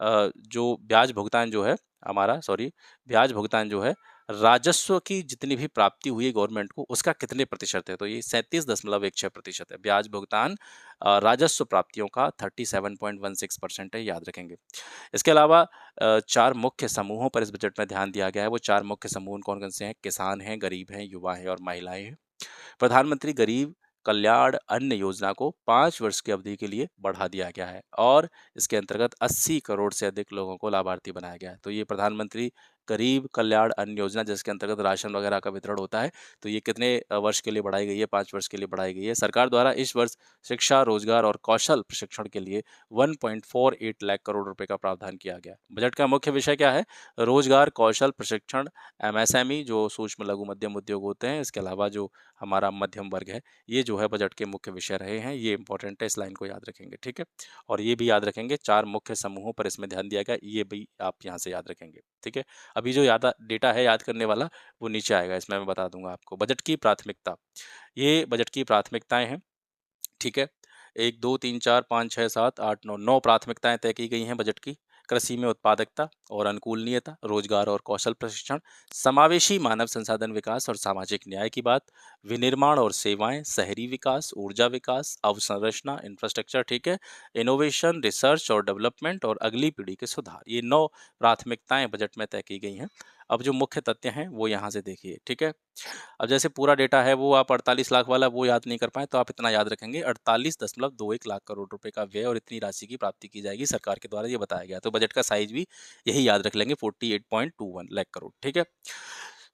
जो ब्याज भुगतान जो है हमारा, सॉरी, ब्याज भुगतान जो है, राजस्व की जितनी भी प्राप्ति हुई है गवर्नमेंट को, उसका कितने प्रतिशत है, तो ये 37.16% है। ब्याज भुगतान राजस्व प्राप्तियों का 37.16% है, याद रखेंगे। इसके अलावा 4 मुख्य समूहों पर इस बजट में ध्यान दिया गया है। वो 4 मुख्य समूह कौन-कौन से हैं? किसान हैं, गरीब हैं, युवा हैं और महिलाएँ हैं। प्रधानमंत्री गरीब कल्याण अन्न योजना को 5 वर्ष की अवधि के लिए बढ़ा दिया गया है, और इसके अंतर्गत 80 करोड़ से अधिक लोगों को लाभार्थी बनाया गया है। तो ये प्रधानमंत्री गरीब कल्याण अन्न योजना, जिसके अंतर्गत राशन वगैरह का वितरण होता है, तो ये कितने वर्ष के लिए बढ़ाई गई है? 5 वर्ष के लिए बढ़ाई गई है। सरकार द्वारा इस वर्ष शिक्षा, रोजगार और कौशल प्रशिक्षण के लिए 1.48 लाख करोड़ रुपए का प्रावधान किया गया है। बजट का मुख्य विषय क्या है? रोजगार, कौशल प्रशिक्षण, एमएसएमई जो सूक्ष्म लघु मध्यम उद्योग होते हैं, इसके अलावा जो हमारा मध्यम वर्ग है, ये जो है बजट के मुख्य विषय रहे हैं। ये इंपॉर्टेंट है, इस लाइन को याद रखेंगे, ठीक है? और ये भी याद रखेंगे, 4 मुख्य समूहों पर इसमें ध्यान दिया गया, ये भी आप यहाँ से याद रखेंगे, ठीक है? अभी जो यादा डेटा है याद करने वाला, वो नीचे आएगा, इसमें मैं बता दूँगा आपको। बजट की प्राथमिकता, ये बजट की प्राथमिकताएँ हैं, ठीक है? 1, 2, 3, 4, 5, 6, 7, 8, 9, 9 प्राथमिकताएँ तय की गई हैं बजट की। कृषि में उत्पादकता और अनुकूलनीयता, रोजगार और कौशल प्रशिक्षण, समावेशी मानव संसाधन विकास और सामाजिक न्याय की बात, विनिर्माण और सेवाएं, शहरी विकास, ऊर्जा विकास, अवसंरचना, इंफ्रास्ट्रक्चर, ठीक है? इनोवेशन, रिसर्च और डेवलपमेंट और अगली पीढ़ी के सुधार। ये 9 प्राथमिकताएँ बजट में तय की गई हैं। अब जो मुख्य तथ्य हैं, वो यहाँ से देखिए, ठीक है? अब जैसे पूरा डेटा है वो आप 48 लाख वाला वो याद नहीं कर पाए, तो आप इतना याद रखेंगे, 48.21 लाख करोड़ रुपए का व्यय और इतनी राशि की प्राप्ति की जाएगी सरकार के द्वारा, ये बताया गया। तो बजट का साइज भी यही याद रख लेंगे, 48.21 लाख करोड़, ठीक है?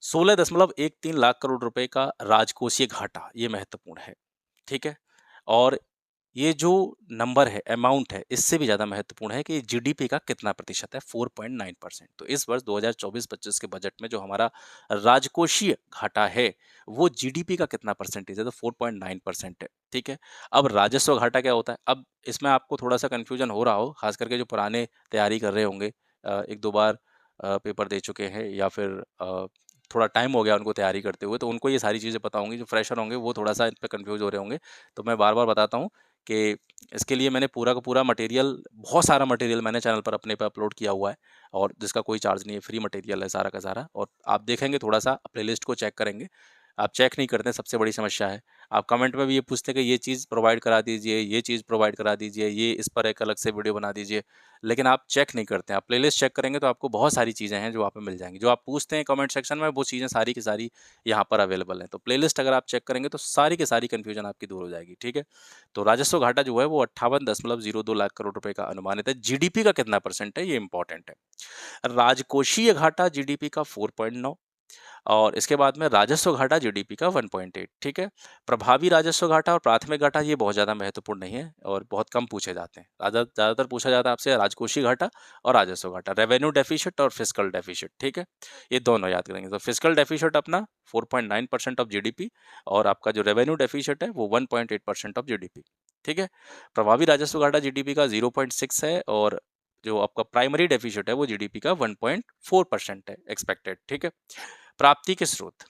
16.13 लाख करोड़ रुपए का राजकोषीय घाटा, ये महत्वपूर्ण है, ठीक है? और ये जो नंबर है, अमाउंट है, इससे भी ज़्यादा महत्वपूर्ण है कि जीडीपी का कितना प्रतिशत है, 4.9%। तो इस वर्ष 2024-25 के बजट में जो हमारा राजकोषीय घाटा है, वो जीडीपी का कितना परसेंटेज है, तो 4.9% है, ठीक है? अब राजस्व घाटा क्या होता है? अब इसमें आपको थोड़ा-सा कन्फ्यूजन हो रहा हो, खास करके जो पुराने तैयारी कर रहे होंगे, 1-2 बार पेपर दे चुके हैं, या फिर थोड़ा टाइम हो गया उनको तैयारी करते हुए, तो उनको ये सारी चीज़ें पता होंगी। जो फ्रेशर होंगे, वो थोड़ा-सा इन पे कन्फ्यूज़ हो रहे होंगे। तो मैं बार-बार बताता हूँ कि इसके लिए मैंने पूरा का पूरा मटेरियल, बहुत सारा मटेरियल मैंने चैनल पर अपने पे अपलोड किया हुआ है, और जिसका कोई चार्ज नहीं है, फ्री मटेरियल है सारा का सारा। और आप देखेंगे, थोड़ा-सा प्लेलिस्ट को चेक करेंगे, आप चेक नहीं करते हैं, सबसे बड़ी समस्या है। आप कमेंट में भी ये पूछते हैं कि ये चीज़ प्रोवाइड करा दीजिए, ये चीज़ प्रोवाइड करा दीजिए, ये इस पर एक अलग से वीडियो बना दीजिए, लेकिन आप चेक नहीं करते हैं। आप प्लेलिस्ट चेक करेंगे तो आपको बहुत सारी चीज़ें हैं जो वहाँ पे मिल जाएँगी। जो आप पूछते हैं कमेंट सेक्शन में, वो चीज़ें सारी की सारी यहाँ पर अवेलेबल हैं। तो प्लेलिस्ट अगर आप चेक करेंगे तो सारी की सारी कन्फ्यूजन आपकी दूर हो जाएगी, ठीक है? तो राजस्व घाटा जो है वो 58.02 लाख करोड़ रुपए का अनुमानित है। जीडीपी का कितना परसेंट है, ये इंपॉर्टेंट है। राजकोषीय घाटा जीडीपी का 4.9, और इसके बाद में राजस्व घाटा जीडीपी का 1.8, ठीक है? प्रभावी राजस्व घाटा और प्राथमिक घाटा ये बहुत ज़्यादा महत्वपूर्ण नहीं है, और बहुत कम पूछे जाते हैं। ज़्यादातर पूछा जाता है आपसे राजकोषीय घाटा और राजस्व घाटा, रेवेन्यू डेफिसिट और फिस्कल डेफिसिट, ठीक है? ये दोनों याद करेंगे। तो फिस्कल डेफिसिट अपना 4.9% ऑफ जीडीपी, और आपका जो रेवेन्यू डेफिसिट है वो 1.8% ऑफ जीडीपी, ठीक है? प्रभावी राजस्व घाटा जीडीपी का 0.6 है, और जो आपका प्राइमरी डेफिसिट है वो जीडीपी का 1.4% है एक्सपेक्टेड, ठीक है? प्राप्ति के स्रोत,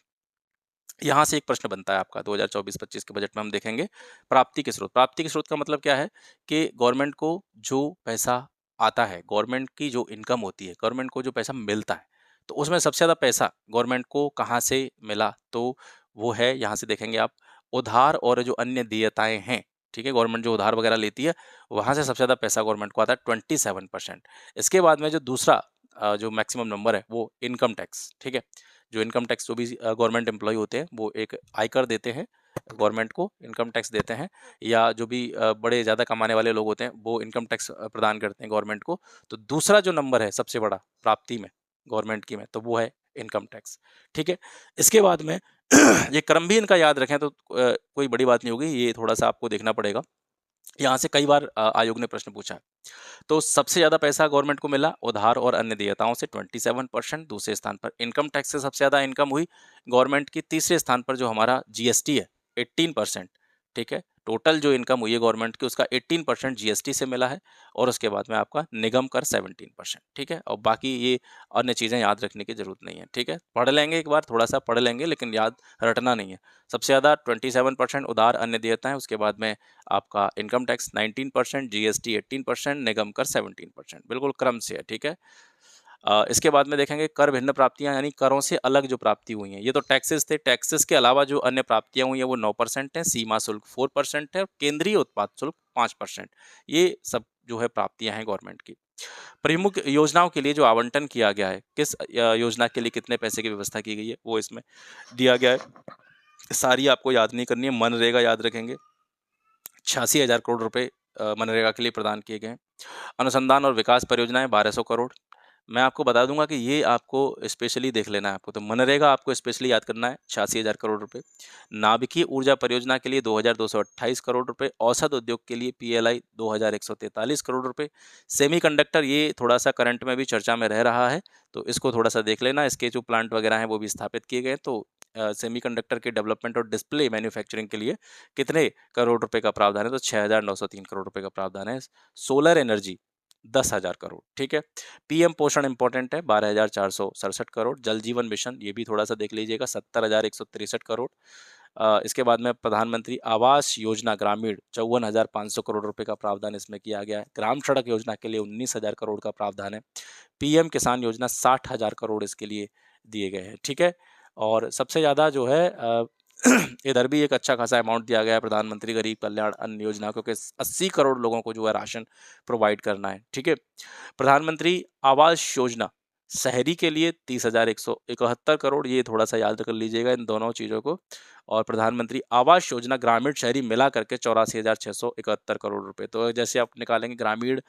यहाँ से एक प्रश्न बनता है आपका 2024-25 के बजट में हम देखेंगे, प्राप्ति के स्रोत। प्राप्ति के स्रोत का मतलब क्या है कि गवर्नमेंट को जो पैसा आता है, गवर्नमेंट की जो इनकम होती है, गवर्नमेंट को जो पैसा मिलता है, तो उसमें सबसे ज़्यादा पैसा गवर्नमेंट को कहाँ से मिला? तो वो है, यहाँ से देखेंगे आप, उधार और जो अन्य देयताएँ हैं, ठीक है? गवर्नमेंट जो उधार वगैरह लेती है, वहाँ से सबसे ज़्यादा पैसा गवर्नमेंट को आता है, 27%। इसके बाद में जो दूसरा जो मैक्सिमम नंबर है, वो इनकम टैक्स, ठीक है? जो इनकम टैक्स, जो भी गवर्नमेंट एम्प्लॉयी होते हैं, वो एक आयकर देते हैं, गवर्नमेंट को इनकम टैक्स देते हैं, या जो भी बड़े ज़्यादा कमाने वाले लोग होते हैं वो इनकम टैक्स प्रदान करते हैं गवर्नमेंट को। तो दूसरा जो नंबर है सबसे बड़ा प्राप्ति में गवर्नमेंट की में, तो वो है इनकम टैक्स, ठीक है। इसके बाद में ये क्रम भी इनका याद रखें तो कोई बड़ी बात नहीं होगी, ये थोड़ा-सा आपको देखना पड़ेगा। यहाँ से कई बार आयोग ने प्रश्न पूछा है। तो सबसे ज़्यादा पैसा गवर्नमेंट को मिला उधार और अन्य देयताओं से 27%, दूसरे स्थान पर इनकम टैक्स से सबसे ज़्यादा इनकम हुई गवर्नमेंट की, तीसरे स्थान पर जो हमारा जीएसटी है 18%, ठीक है। टोटल जो इनकम हुई है गवर्नमेंट की उसका 18% जीएसटी से मिला है, और उसके बाद में आपका निगम कर 17%, ठीक है। और बाकी ये अन्य चीज़ें याद रखने की ज़रूरत नहीं है, ठीक है। पढ़ लेंगे एक बार, थोड़ा-सा पढ़ लेंगे लेकिन याद रटना नहीं है। सबसे ज़्यादा 27% उधार अन्य देयताएँ, उसके बाद में आपका इनकम टैक्स 19%, जीएसटी 18%, निगम कर 17%, बिल्कुल क्रम से है, ठीक है। इसके बाद में देखेंगे कर भिन्न प्राप्तियां, यानी करों से अलग जो प्राप्ति हुई हैं। ये तो टैक्सेस थे, टैक्सेस के अलावा जो अन्य प्राप्तियां हुई हैं वो 9% है, सीमा शुल्क 4% है और केंद्रीय उत्पाद शुल्क 5%। ये सब जो है प्राप्तियां हैं गवर्नमेंट की। प्रमुख योजनाओं के लिए जो आवंटन किया गया है, किस योजना के लिए कितने पैसे की व्यवस्था की गई है वो इसमें दिया गया है। सारी आपको याद नहीं करनी है, मनरेगा याद रखेंगे। 86,000 करोड़ रुपए मनरेगा के लिए प्रदान किए गए हैं। अनुसंधान और विकास परियोजनाएं 1200 करोड़। मैं आपको बता दूंगा कि ये आपको स्पेशली देख लेना है। आपको तो मनरेगा आपको स्पेशली याद करना है, 86,000 करोड़ रुपए। नाभिकीय ऊर्जा परियोजना के लिए 2,228 करोड़ रुपए। औषध उद्योग के लिए पीएलआई 2,143 करोड़ रुपए। सेमीकंडक्टर ये थोड़ा सा करंट में भी चर्चा में रह रहा है, तो इसको थोड़ा सा देख लेना। इसके जो प्लांट वगैरह हैं वो भी स्थापित किए गए। तो सेमीकंडक्टर के डेवलपमेंट और डिस्प्ले मैन्युफैक्चरिंग के लिए कितने करोड़ रुपए का प्रावधान है, तो 6,903 करोड़ रुपए का प्रावधान है। सोलर एनर्जी 10,000 करोड़, ठीक है। पीएम पोषण इंपॉर्टेंट है, 12,467 करोड़। जल जीवन मिशन ये भी थोड़ा सा देख लीजिएगा, 70,163 करोड़। इसके बाद में प्रधानमंत्री आवास योजना ग्रामीण 54,500 करोड़ रुपए का प्रावधान इसमें किया गया है। ग्राम सड़क योजना के लिए 19,000 करोड़ का प्रावधान है। पीएम किसान योजना 60,000 करोड़ इसके लिए दिए गए हैं, ठीक है। और सबसे ज़्यादा जो है इधर भी एक अच्छा खासा अमाउंट दिया गया है, प्रधानमंत्री गरीब कल्याण अन्न योजना, क्योंकि 80 करोड़ लोगों को जो है राशन प्रोवाइड करना है, ठीक है। प्रधानमंत्री आवास योजना शहरी के लिए 30,171 करोड़, ये थोड़ा सा याद कर लीजिएगा इन दोनों चीज़ों को। और प्रधानमंत्री आवास योजना ग्रामीण शहरी मिला करके 84,671 करोड़ रुपए। तो जैसे आप निकालेंगे ग्रामीण,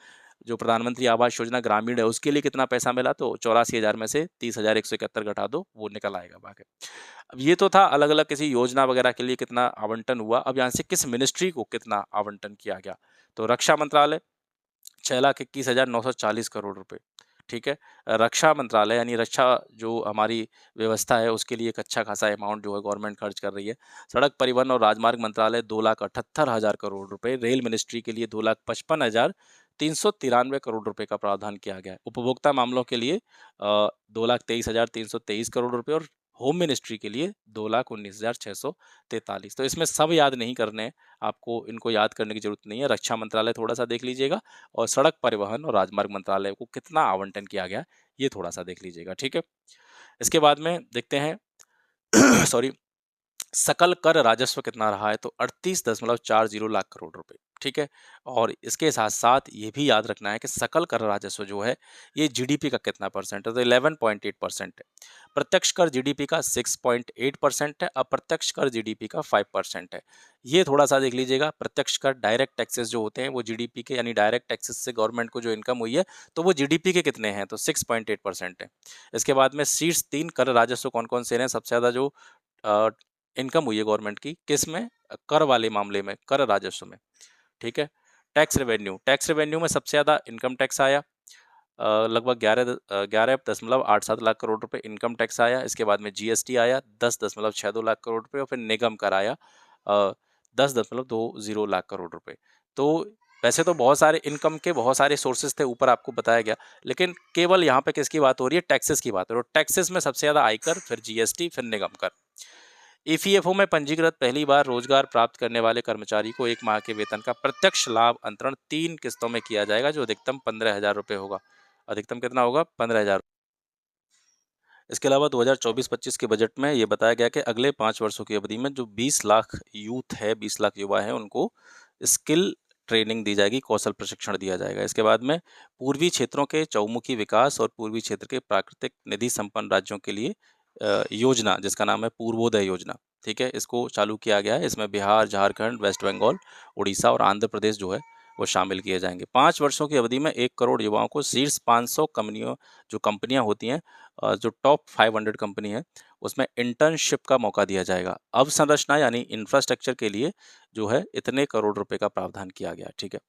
जो प्रधानमंत्री आवास योजना ग्रामीण है उसके लिए कितना पैसा मिला, तो 84,000 में से 30,171 घटा दो, वो निकल आएगा बाकी। अब ये तो था अलग अलग किसी योजना वगैरह के लिए कितना आवंटन हुआ। अब यहाँ से किस मिनिस्ट्री को कितना आवंटन किया गया, तो रक्षा मंत्रालय 6,21,940 करोड़ रुपए, ठीक है। रक्षा मंत्रालय यानी रक्षा जो हमारी व्यवस्था है उसके लिए एक अच्छा खासा अमाउंट जो है गवर्नमेंट खर्च कर रही है। सड़क परिवहन और राजमार्ग मंत्रालय 2,78,000 करोड़ रुपए। रेल मिनिस्ट्री के लिए 2,55,393 करोड़ रुपए का प्रावधान किया गया है। उपभोक्ता मामलों के लिए 2,23,323 करोड़ रुपए, और होम मिनिस्ट्री के लिए 2,19,643। तो इसमें सब याद नहीं करने हैं, आपको इनको याद करने की जरूरत नहीं है। रक्षा मंत्रालय थोड़ा सा देख लीजिएगा, और सड़क परिवहन और राजमार्ग मंत्रालय को कितना आवंटन किया गया ये थोड़ा सा देख लीजिएगा, ठीक है। इसके बाद में देखते हैं सॉरी, सकल कर राजस्व कितना रहा है, तो 38.40 लाख करोड़ रुपए, ठीक है। और इसके साथ साथ ये भी याद रखना है कि सकल कर राजस्व जो है ये जीडीपी का कितना परसेंट है, तो 11.8% है। प्रत्यक्ष कर जीडीपी का 6.8% है। अप्रत्यक्ष कर जीडीपी का 5% है। ये थोड़ा सा देख लीजिएगा। प्रत्यक्ष कर डायरेक्ट टैक्सेस जो होते हैं वो जीडीपी के, यानी डायरेक्ट टैक्सेस से गवर्नमेंट को जो इनकम हुई है तो वो जीडीपी के कितने हैं, तो 6.8% है। इसके बाद में शीर्ष 3 कर राजस्व कौन कौन से हैं। सबसे ज्यादा जो इनकम हुई है गवर्नमेंट की किस में, कर वाले मामले में, कर राजस्व में, ठीक है। टैक्स रेवेन्यू में सबसे ज्यादा इनकम टैक्स आया, लगभग 11.87 लाख करोड़ रुपए इनकम टैक्स आया। इसके बाद में जीएसटी आया 10.62 लाख करोड़ रुपए, और फिर निगम कर आया 10.20 लाख करोड़ रुपए। तो वैसे तो बहुत सारे इनकम के बहुत सारे सोर्सेज थे, ऊपर आपको बताया गया, लेकिन केवल यहाँ पे किसकी बात हो रही है, टैक्सेस की बात हो रही है। टैक्सेस में सबसे ज्यादा आयकर, फिर जीएसटी, फिर निगम कर। ईपीएफओ में पंजीकृत पहली बार रोजगार प्राप्त करने वाले कर्मचारी को 1 माह के वेतन का प्रत्यक्ष लाभ अंतरण 3 किस्तों में किया जाएगा, जो अधिकतम 15,000 रुपए होगा। अधिकतम कितना होगा, 15,000। इसके अलावा 2024-25 के बजट में ये बताया गया कि अगले 5 वर्षों की अवधि में जो 20 लाख यूथ है, 20 लाख युवा है, उनको स्किल ट्रेनिंग दी जाएगी, कौशल प्रशिक्षण दिया जाएगा। इसके बाद में पूर्वी क्षेत्रों के चौमुखी विकास और पूर्वी क्षेत्र के प्राकृतिक निधि संपन्न राज्यों के लिए योजना जिसका नाम है पूर्वोदय योजना, ठीक है, इसको चालू किया गया है। इसमें बिहार, झारखंड, वेस्ट बंगाल, उड़ीसा और आंध्र प्रदेश जो है वो शामिल किए जाएँगे। 5 वर्षों की अवधि में 1 करोड़ युवाओं को शीर्ष 500 कंपनियाँ होती हैं, जो टॉप 500 कंपनी है, उसमें इंटर्नशिप का मौका दिया जाएगा। अवसंरचना यानी इंफ्रास्ट्रक्चर के लिए जो है इतने करोड़ रुपए का प्रावधान किया गया है, ठीक है।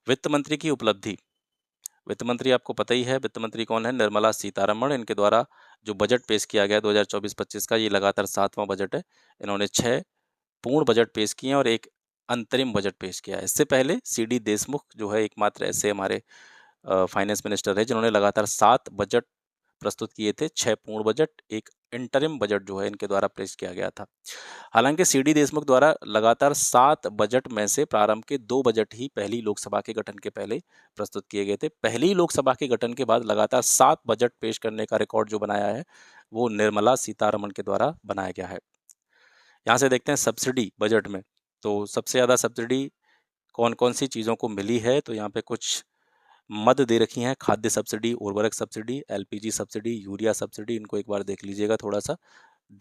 वित्त मंत्री की उपलब्धि, वित्त मंत्री आपको पता ही है, वित्त मंत्री कौन है? निर्मला सीतारमण। इनके द्वारा जो बजट पेश किया गया 2024-25 का, ये लगातार 7वां बजट है। इन्होंने 6 पूर्ण बजट पेश किए हैं और 1 अंतरिम बजट पेश किया है। इससे पहले सीडी देशमुख जो है एकमात्र ऐसे हमारे फाइनेंस मिनिस्टर है जिन्होंने लगातार 7 बजट प्रस्तुत किए थे, 6 पूर्ण बजट, 1 इंटरिम बजट जो है इनके द्वारा पेश किया गया था। हालांकि सीडी देशमुख द्वारा लगातार 7 बजट में से प्रारंभ के 2 बजट ही पहली लोकसभा के गठन के पहले प्रस्तुत किए गए थे। पहली लोकसभा के गठन के बाद लगातार 7 बजट पेश करने का रिकॉर्ड जो बनाया है वो निर्मला सीतारमण के द्वारा बनाया गया है। यहाँ से देखते हैं सब्सिडी बजट में, तो सबसे ज़्यादा सब्सिडी कौन-कौन सी चीज़ों को मिली है, तो यहाँ पे कुछ मद दे रखी हैं, खाद्य सब्सिडी, उर्वरक subsidy, LPG subsidy, urea subsidy, इनको एक बार देख लीजिएगा थोड़ा-सा।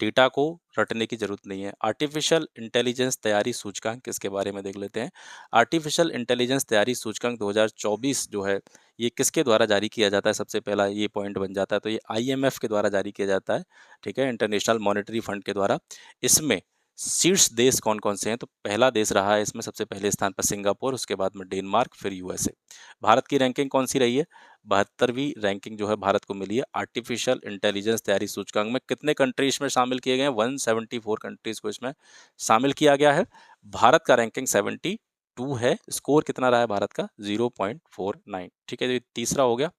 डेटा को रटने की ज़रूरत नहीं है। आर्टिफ़िशियल इंटेलिजेंस तैयारी सूचकांक, इसके बारे में देख लेते हैं। आर्टिफ़िशियल इंटेलिजेंस तैयारी सूचकांक 2024 जो है, ये किसके द्वारा जारी किया जाता है? सबसे पहला ये पॉइंट बन जाता है, तो ये आईएमएफ के द्वारा जारी किया जाता है, ठीक है? इंटरनेशनल मॉनेटरी फंड के द्वारा। इसमें शीर्ष देश कौन-कौन से हैं? तो पहला देश रहा है इसमें सबसे पहले स्थान पर सिंगापुर, उसके बाद में डेनमार्क, फिर यूएसए। भारत की रैंकिंग कौन-सी रही है? 72वीं रैंकिंग जो है भारत को मिली है आर्टिफिशियल इंटेलिजेंस तैयारी सूचकांक में। कितने कंट्री इसमें शामिल किए गए हैं? 174 कंट्रीज को इसमें शामिल किया गया है। भारत का रैंकिंग 72 है। स्कोर कितना रहा है भारत का? 0.49, ठीक है। ये तीसरा हो गया।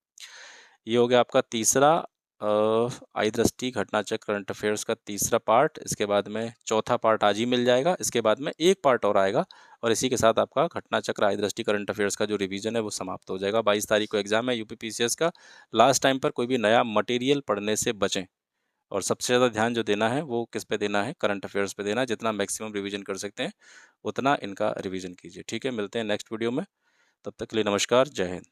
ये हो गया आपका तीसरा आई दृष्टि घटना चक्र करंट अफेयर्स का तीसरा पार्ट। इसके बाद में चौथा पार्ट आज ही मिल जाएगा। इसके बाद में एक पार्ट और आएगा और इसी के साथ आपका घटना चक्र आई दृष्टि करंट अफेयर्स का जो रिवीजन है वो समाप्त हो जाएगा। 22 तारीख को एग्जाम है यूपीपीसीएस का। लास्ट टाइम पर कोई भी नया मटेरियल पढ़ने से बचें और सबसे ज़्यादा ध्यान जो देना है वो किस पे देना है? करंट अफेयर्स पे देना है। जितना मैक्सिमम रिवीजन कर सकते हैं उतना इनका रिवीजन कीजिए, ठीक है। मिलते हैं नेक्स्ट वीडियो में, तब तक के लिए नमस्कार, जय हिंद।